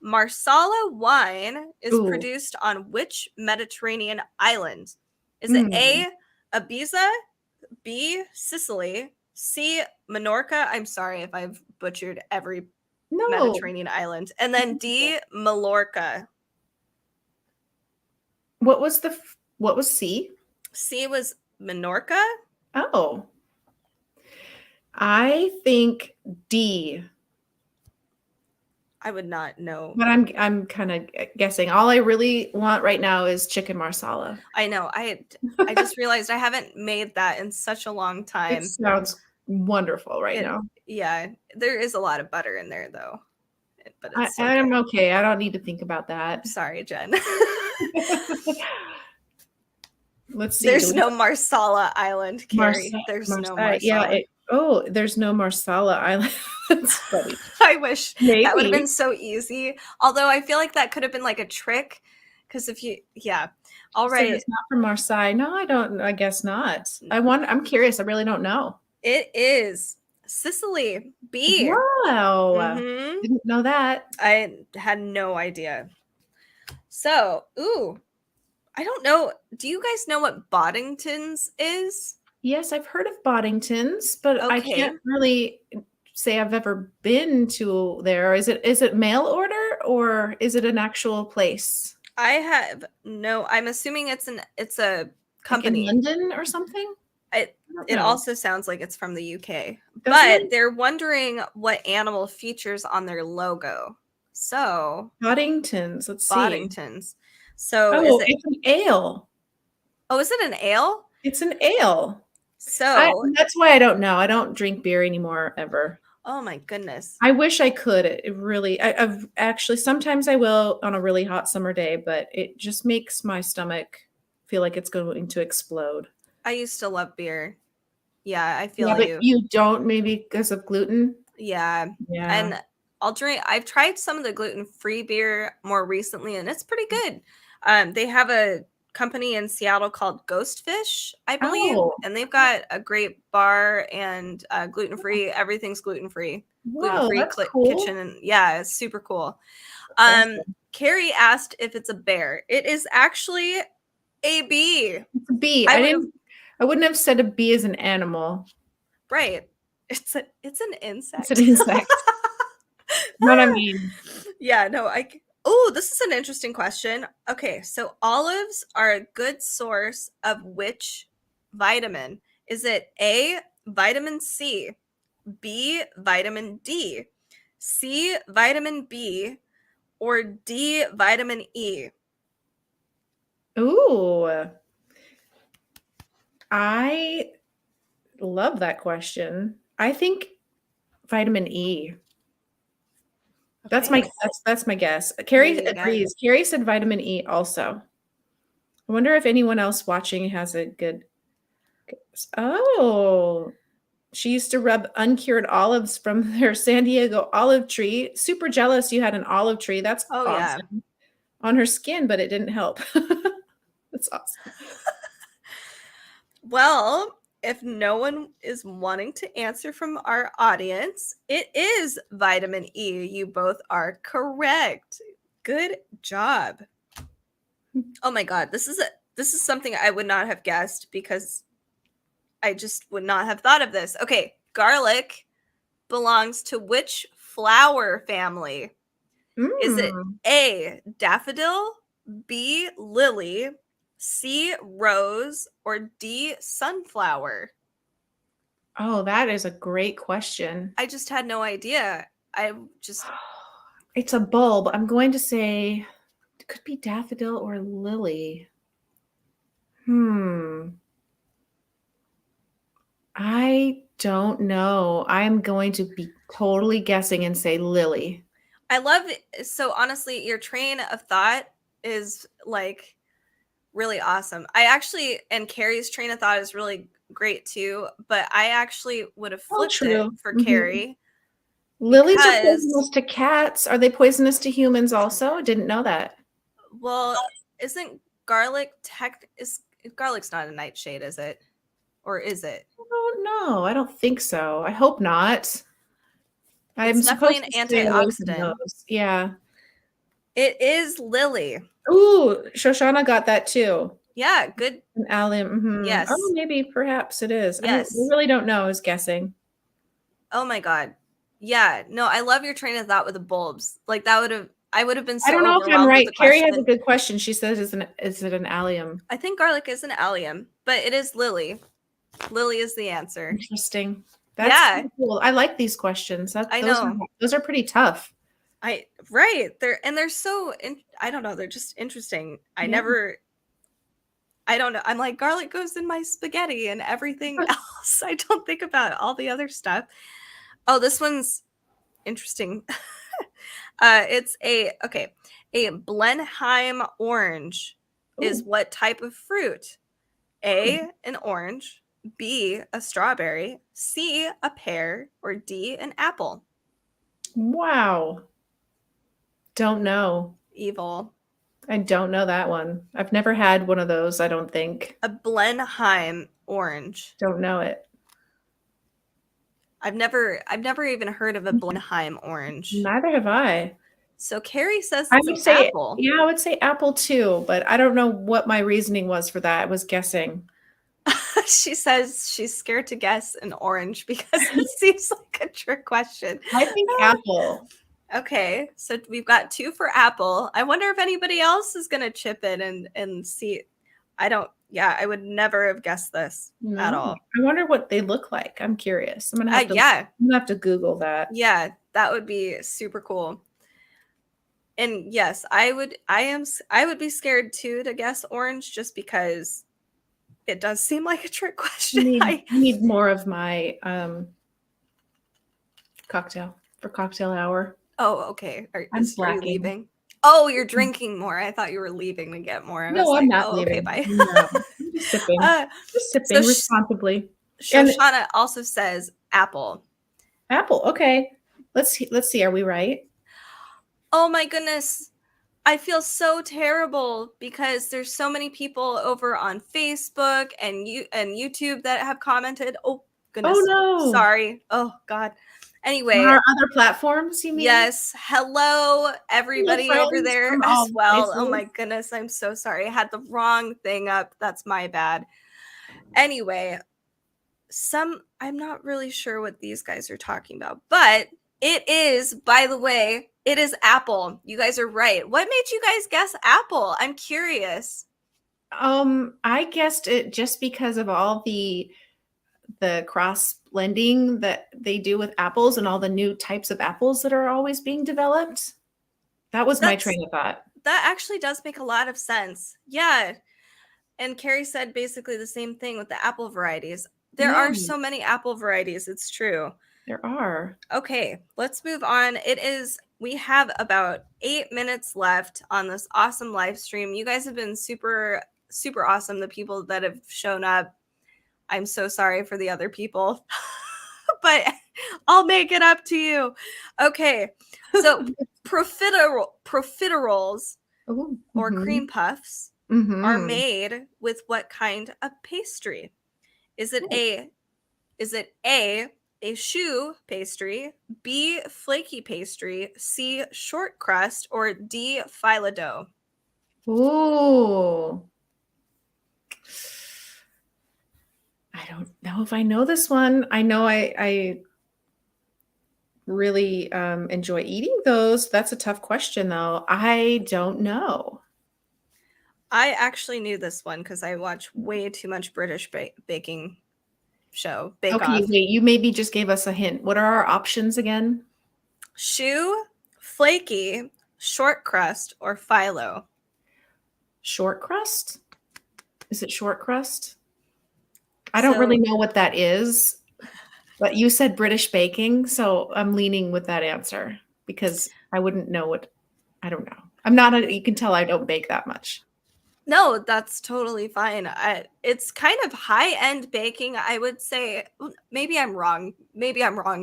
Speaker 1: Marsala wine is produced on which Mediterranean island? Is it A, Ibiza, B, Sicily, C, Menorca? I'm sorry if I've butchered every Mediterranean island. And then D, Mallorca.
Speaker 2: What was C?
Speaker 1: C was Menorca.
Speaker 2: Oh. I think D.
Speaker 1: I would not know.
Speaker 2: But I'm kind of guessing. All I really want right now is chicken marsala.
Speaker 1: I know. I just realized I haven't made that in such a long time.
Speaker 2: It sounds wonderful now.
Speaker 1: Yeah, there is a lot of butter in there though. But it's
Speaker 2: I'm okay. I don't need to think about that.
Speaker 1: Sorry, Jen.
Speaker 2: Let's see.
Speaker 1: There's no Marsala Island, Carrie. There's no Marsala.
Speaker 2: Yeah. There's no Marsala Island. That's funny.
Speaker 1: I wish that would have been so easy. Although I feel like that could have been like a trick. Because all right.
Speaker 2: So it's not from Marseille. No, I don't. I guess not. I'm curious. I really don't know.
Speaker 1: It is Sicily. B.
Speaker 2: Wow.
Speaker 1: Mm-hmm.
Speaker 2: Didn't know that.
Speaker 1: I had no idea. So, I don't know. Do you guys know what Boddington's is?
Speaker 2: Yes, I've heard of Boddington's, but I can't really say I've ever been to there. Is it mail order or is it an actual place?
Speaker 1: I'm assuming it's a company.
Speaker 2: Like in London or something?
Speaker 1: It also sounds like it's from the UK. But they're wondering what animal features on their logo. So
Speaker 2: Boddington's. Let's see.
Speaker 1: Boddington's. So
Speaker 2: it's an ale.
Speaker 1: Oh, is it an ale?
Speaker 2: It's an ale.
Speaker 1: So
Speaker 2: that's why I don't know. I don't drink beer anymore ever.
Speaker 1: Oh my goodness.
Speaker 2: I wish I could. It really, I've actually, sometimes I will on a really hot summer day, but it just makes my stomach feel like it's going to explode.
Speaker 1: I used to love beer. Yeah, I feel
Speaker 2: you. But you don't, maybe because of gluten?
Speaker 1: Yeah. And I've tried some of the gluten-free beer more recently, and it's pretty good. They have a company in Seattle called Ghost Fish, I believe.
Speaker 2: Oh.
Speaker 1: And they've got a great bar and gluten-free. Everything's gluten-free.
Speaker 2: Whoa,
Speaker 1: Gluten-free
Speaker 2: that's cool.
Speaker 1: kitchen. And yeah, it's super cool.
Speaker 2: Awesome.
Speaker 1: Carrie asked if it's a bear. It is actually a bee.
Speaker 2: It's a bee. I wouldn't have said a bee is an animal.
Speaker 1: Right. It's an insect.
Speaker 2: It's an insect. What I mean.
Speaker 1: Yeah, no, oh, this is an interesting question. Okay, so olives are a good source of which vitamin? Is it A, vitamin C, B, vitamin D, C, vitamin B, or D, vitamin E?
Speaker 2: Ooh. I love that question. I think vitamin E. That's
Speaker 1: Okay.
Speaker 2: that's my guess. Carrie agrees. Carrie said vitamin E also. I wonder if anyone else watching has a good guess. Oh, she used to rub uncured olives from their San Diego olive tree. Super jealous you had an olive tree. That's awesome. Yeah. On her skin, but it didn't help. That's awesome.
Speaker 1: Well, if no one is wanting to answer from our audience, it is vitamin E. You both are correct. Good job. Oh my God, this is something I would not have guessed because I just would not have thought of this. Okay, garlic belongs to which flower family? Is it A, daffodil, B, lily, C, rose, or D, sunflower?
Speaker 2: Oh, that is a great question.
Speaker 1: I just had no idea.
Speaker 2: It's a bulb. I'm going to say it could be daffodil or lily. I don't know. I'm going to be totally guessing and say lily.
Speaker 1: I love it. So honestly, your train of thought is like really awesome. And Carrie's train of thought is really great too, but I actually would have flipped it for Carrie.
Speaker 2: Lilies are poisonous to cats. Are they poisonous to humans also? Didn't know that.
Speaker 1: Well, isn't garlic garlic's not a nightshade, is it? Or is it?
Speaker 2: I don't know. I don't think so. I hope not.
Speaker 1: It's definitely an antioxidant.
Speaker 2: Yeah.
Speaker 1: It is lily.
Speaker 2: Ooh, Shoshana got that too.
Speaker 1: Yeah, good.
Speaker 2: An allium.
Speaker 1: Yes.
Speaker 2: Oh, maybe perhaps it is.
Speaker 1: Yes.
Speaker 2: I really don't know. I was guessing.
Speaker 1: Oh my God. Yeah. No, I love your train of thought with the bulbs. Like I would have been so
Speaker 2: I don't know if I'm right. Carrie has a good question. She says, is it an allium?
Speaker 1: I think garlic is an allium, but it is lily. Lily is the answer.
Speaker 2: Interesting. That's cool. I like these questions.
Speaker 1: I know.
Speaker 2: Those are pretty tough.
Speaker 1: Right. They're so, I don't know. They're just interesting. I don't know. I'm like, garlic goes in my spaghetti and everything else. I don't think about all the other stuff. Oh, this one's interesting. It's a Blenheim orange is what type of fruit? A, an orange, B, a strawberry, C, a pear, or D, an apple?
Speaker 2: Wow. Don't know.
Speaker 1: Evil.
Speaker 2: I don't know that one. I've never had one of those, I don't think.
Speaker 1: A Blenheim orange.
Speaker 2: Don't know it.
Speaker 1: I've never even heard of a Blenheim orange.
Speaker 2: Neither have I.
Speaker 1: So Carrie says it's an apple.
Speaker 2: Yeah, I would say apple too, but I don't know what my reasoning was for that. I was guessing.
Speaker 1: She says she's scared to guess an orange because it seems like a trick question.
Speaker 2: I think apple.
Speaker 1: Okay, so we've got 2 for apple. I wonder if anybody else is going to chip in and see. I would never have guessed this at all.
Speaker 2: I wonder what they look like. I'm curious. I'm gonna have to Google that.
Speaker 1: Yeah, that would be super cool. And yes, I would be scared too to guess orange just because it does seem like a trick question.
Speaker 2: I need more of my cocktail for cocktail hour.
Speaker 1: Oh, okay. Are you leaving? Oh, you're drinking more. I thought you were leaving to get more.
Speaker 2: I'm not leaving.
Speaker 1: Okay, bye.
Speaker 2: No, I'm just sipping. Responsibly.
Speaker 1: Shoshana also says apple.
Speaker 2: Apple. Okay. Let's see. Are we right?
Speaker 1: Oh my goodness. I feel so terrible because there's so many people over on Facebook and YouTube that have commented. Oh goodness.
Speaker 2: Oh no.
Speaker 1: Sorry. Oh God. Anyway.
Speaker 2: On our other platforms, you mean?
Speaker 1: Yes. Hello, everybody over there as well. Places. Oh my goodness. I'm so sorry. I had the wrong thing up. That's my bad. Anyway, I'm not really sure what these guys are talking about, but it is, by the way, it is Apple. You guys are right. What made you guys guess Apple? I'm curious.
Speaker 2: I guessed it just because of all the cross blending that they do with apples and all the new types of apples that are always being developed. That was my train of thought.
Speaker 1: That actually does make a lot of sense. Yeah. And Carrie said basically the same thing with the apple varieties. There are so many apple varieties. It's true.
Speaker 2: There are.
Speaker 1: Okay, let's move on. We have about 8 minutes left on this awesome live stream. You guys have been super, super awesome. The people that have shown up. I'm so sorry for the other people, but I'll make it up to you. Okay, so profiteroles or cream puffs are made with what kind of pastry? Is it a choux pastry, B, flaky pastry, C, short crust, or D, filo dough?
Speaker 2: Ooh. I don't know if I know this one. I know I really enjoy eating those. That's a tough question, though. I don't know.
Speaker 1: I actually knew this one because I watch way too much British baking show. Bake Off.
Speaker 2: Wait, you maybe just gave us a hint. What are our options again?
Speaker 1: Choux, flaky, short crust, or filo?
Speaker 2: Short crust? Is it short crust? I don't really know what that is, but you said British baking, so I'm leaning with that answer because I wouldn't know what. I don't know. You can tell I don't bake that much.
Speaker 1: No, that's totally fine. It's kind of high-end baking, I would say. Maybe I'm wrong.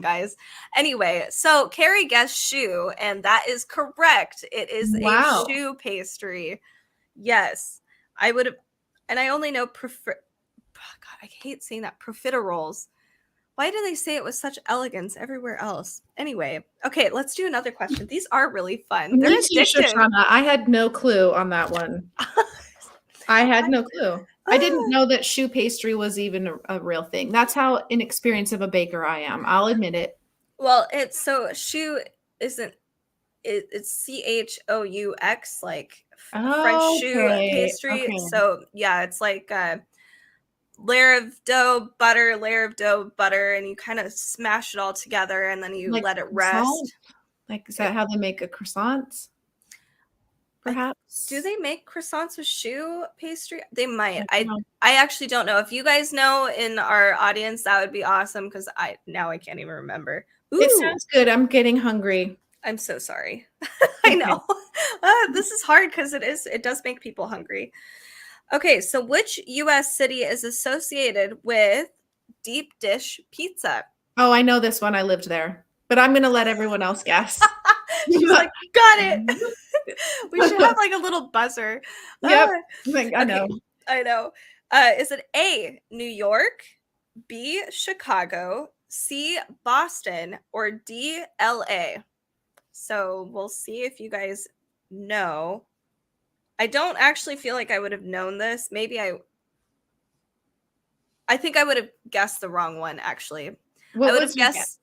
Speaker 1: Guys. Anyway, so Carrie guessed choux, and that is correct. It is a choux pastry. Yes, I would have, and I only know God, I hate saying that. Profiteroles. Why do they say it with such elegance everywhere else? Anyway, okay, let's do another question. These are really fun. They're addictive.
Speaker 2: Shoshana. I had no clue on that one. I had no clue. I didn't know that choux pastry was even a real thing. That's how inexperienced of a baker I am. I'll admit it.
Speaker 1: Well, choux isn't. It's CHOUX, like French choux pastry. Okay. So yeah, it's like a layer of dough, butter, and you kind of smash it all together, and then you let it rest.
Speaker 2: Like, is that how they make a croissant? Perhaps.
Speaker 1: Do they make croissants with choux pastry? They might. I actually don't know. If you guys know in our audience, that would be awesome because I can't even remember.
Speaker 2: Ooh. It sounds good. I'm getting hungry.
Speaker 1: I'm so sorry. I know. This is hard because it does make people hungry. Okay, so which U.S. city is associated with deep dish pizza?
Speaker 2: Oh, I know this one. I lived there, but I'm going to let everyone else guess.
Speaker 1: She's like, got it. We should have like a little buzzer.
Speaker 2: Yep. I know.
Speaker 1: I know. Is it A, New York, B, Chicago, C, Boston, or D, LA? So we'll see if you guys know. I don't actually feel like I would have known this. Maybe I think I would have guessed the wrong one, actually. I would have guessed.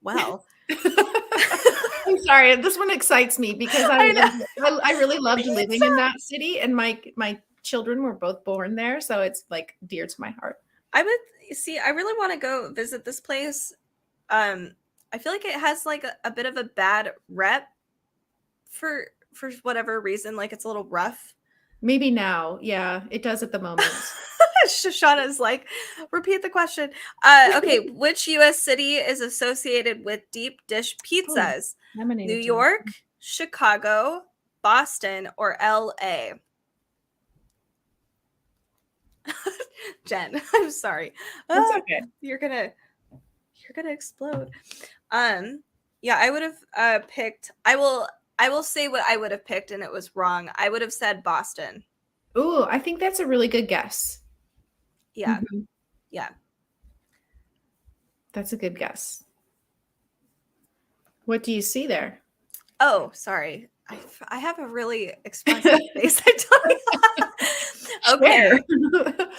Speaker 1: Well.
Speaker 2: I'm sorry. This one excites me because I really loved living in that city, and my children were both born there, so it's like dear to my heart.
Speaker 1: I really want to go visit this place. I feel like it has like a bit of a bad rep for whatever reason. Like it's a little rough.
Speaker 2: Maybe now. Yeah, it does at the moment.
Speaker 1: Shoshana's like, repeat the question. Okay, which U.S. city is associated with deep dish pizzas? New York, Chicago, Boston, or L.A.? Jen, I'm sorry.
Speaker 2: That's okay.
Speaker 1: You're gonna explode. Yeah, I would have picked. I I will say what I would have picked, and it was wrong. I would have said Boston.
Speaker 2: Ooh, I think that's a really good guess.
Speaker 1: Yeah. Mm-hmm. Yeah.
Speaker 2: That's a good guess. What do you see there?
Speaker 1: Oh, sorry. I have a really expressive face. I tell you. Okay.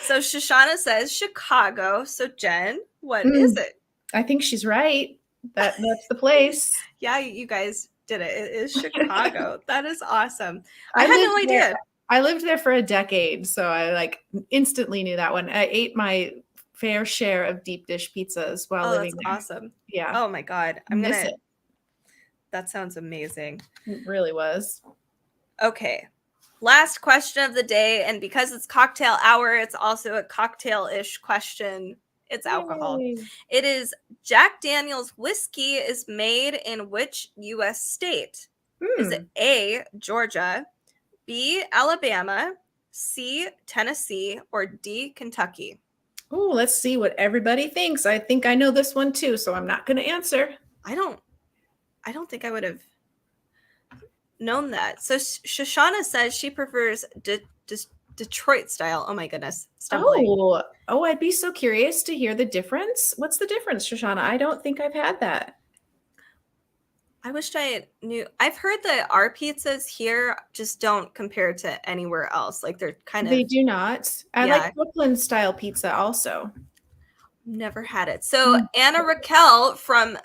Speaker 1: So Shoshana says Chicago. So Jen, what is it?
Speaker 2: I think she's right. That's the place.
Speaker 1: Yeah, you guys did it. It is Chicago. That is awesome. I had no idea.
Speaker 2: I lived there for a decade, so I instantly knew that one. I ate my fair share of deep dish pizzas while living there.
Speaker 1: Awesome.
Speaker 2: Yeah.
Speaker 1: Oh my God. That sounds amazing.
Speaker 2: It really was.
Speaker 1: Okay. Last question of the day. And because it's cocktail hour, it's also a cocktail-ish question. It's alcohol. Yay. It is Jack Daniel's whiskey is made in which U.S. state? Is it A, Georgia, B, Alabama, C, Tennessee, or D, Kentucky?
Speaker 2: Oh, let's see what everybody thinks. I think I know this one too, so I'm not going to answer.
Speaker 1: I don't think I would have known that. So Shoshana says she prefers Detroit style. Oh my goodness. Stumbling.
Speaker 2: Oh, I'd be so curious to hear the difference. What's the difference, Shoshana? I don't think I've had that.
Speaker 1: I wished I knew. I've heard that our pizzas here just don't compare to anywhere else. Like they're kind of.
Speaker 2: They do not. I like Brooklyn style pizza also.
Speaker 1: Never had it. So Anna Raquel from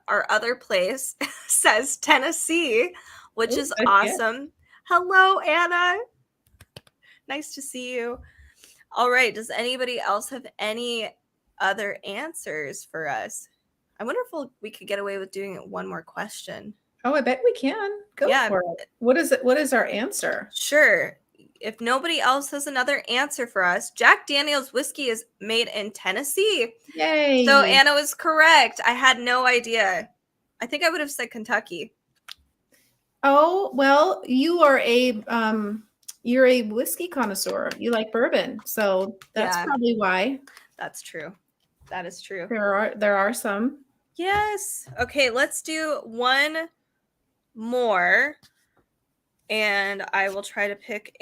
Speaker 1: our other place says Tennessee, which is awesome. Yeah. Hello, Anna. Nice to see you. All right. Does anybody else have any other answers for us? I wonder if we could get away with doing one more question.
Speaker 2: Oh, I bet we can. Go for it. What is it? What is our answer?
Speaker 1: Sure. If nobody else has another answer for us, Jack Daniel's whiskey is made in Tennessee.
Speaker 2: Yay.
Speaker 1: So Anna was correct. I had no idea. I think I would have said Kentucky.
Speaker 2: Oh, well, you're a whiskey connoisseur. You like bourbon. So that's probably why.
Speaker 1: That's true. That is true.
Speaker 2: There are some.
Speaker 1: Yes. Okay, let's do one more. And I will try to pick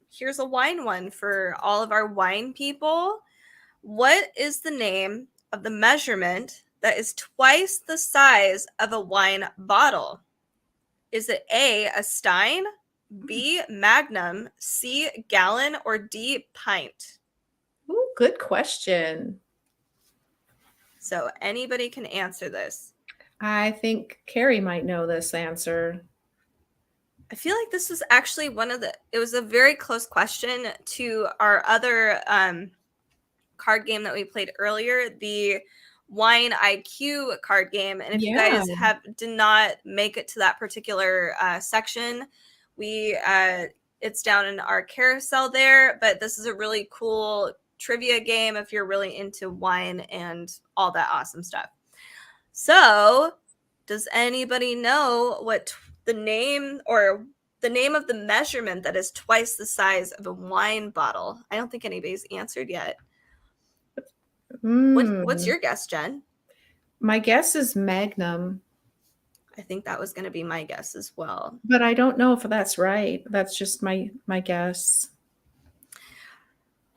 Speaker 1: here's a wine one for all of our wine people. What is the name of the measurement that is twice the size of a wine bottle? Is it A, a Stein, B, Magnum, C, gallon, or D, pint?
Speaker 2: Ooh, good question.
Speaker 1: So anybody can answer this.
Speaker 2: I think Carrie might know this answer.
Speaker 1: I feel like this was actually it was a very close question to our other card game that we played earlier, the Wine IQ card game. And if you guys did not make it to that particular section, it's down in our carousel there, but this is a really cool trivia game if you're really into wine and all that awesome stuff. So does anybody know what the name of the measurement that is twice the size of a wine bottle? I don't think anybody's answered yet. What's your guess, Jen?
Speaker 2: My guess is Magnum.
Speaker 1: I think that was going to be my guess as well.
Speaker 2: But I don't know if that's right. That's just my guess.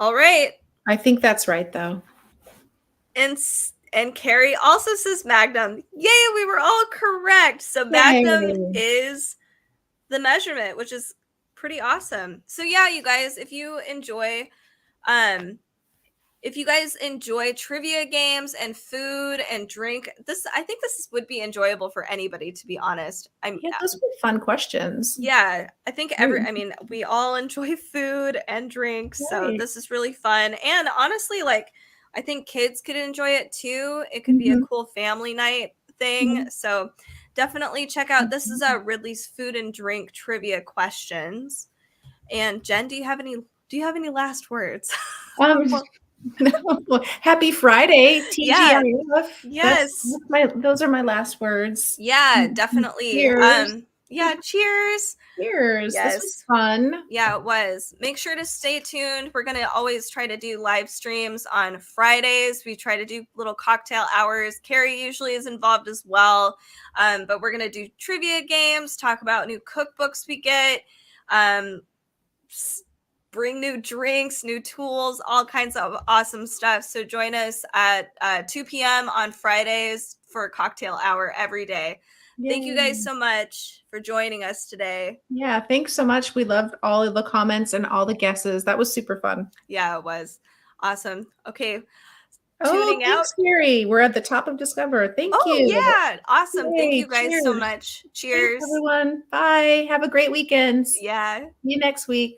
Speaker 1: All right.
Speaker 2: I think that's right, though.
Speaker 1: And Carrie also says Magnum. Yay, we were all correct. So Magnum is the measurement, which is pretty awesome. So yeah, you guys, if you guys enjoy trivia games and food and drink, I think this would be enjoyable for anybody, to be honest.
Speaker 2: Those were fun questions.
Speaker 1: Yeah, I think we all enjoy food and drink, so this is really fun. And honestly, I think kids could enjoy it too. It could be a cool family night thing. So definitely check out. This is Ridley's food and drink trivia questions. And Jen, do you have any last words?
Speaker 2: Happy Friday, TGIF.
Speaker 1: Yes.
Speaker 2: Those are my last words.
Speaker 1: Yeah, definitely. Yeah, cheers.
Speaker 2: Cheers.
Speaker 1: Yes.
Speaker 2: This was fun.
Speaker 1: Yeah, it was. Make sure to stay tuned. We're going to always try to do live streams on Fridays. We try to do little cocktail hours. Carrie usually is involved as well. But we're going to do trivia games, talk about new cookbooks we get, bring new drinks, new tools, all kinds of awesome stuff. So join us at 2 p.m. on Fridays for cocktail hour every day. Yay. Thank you guys so much for joining us today.
Speaker 2: Yeah, thanks so much. We loved all of the comments and all the guesses. That was super fun.
Speaker 1: Yeah, it was. Awesome. Okay.
Speaker 2: Tuning out. Carrie. We're at the top of Discover. Thank you.
Speaker 1: Yeah. Awesome. Yay. Thank you guys so much. Cheers.
Speaker 2: Thanks, everyone. Bye. Have a great weekend.
Speaker 1: Yeah.
Speaker 2: See you next week.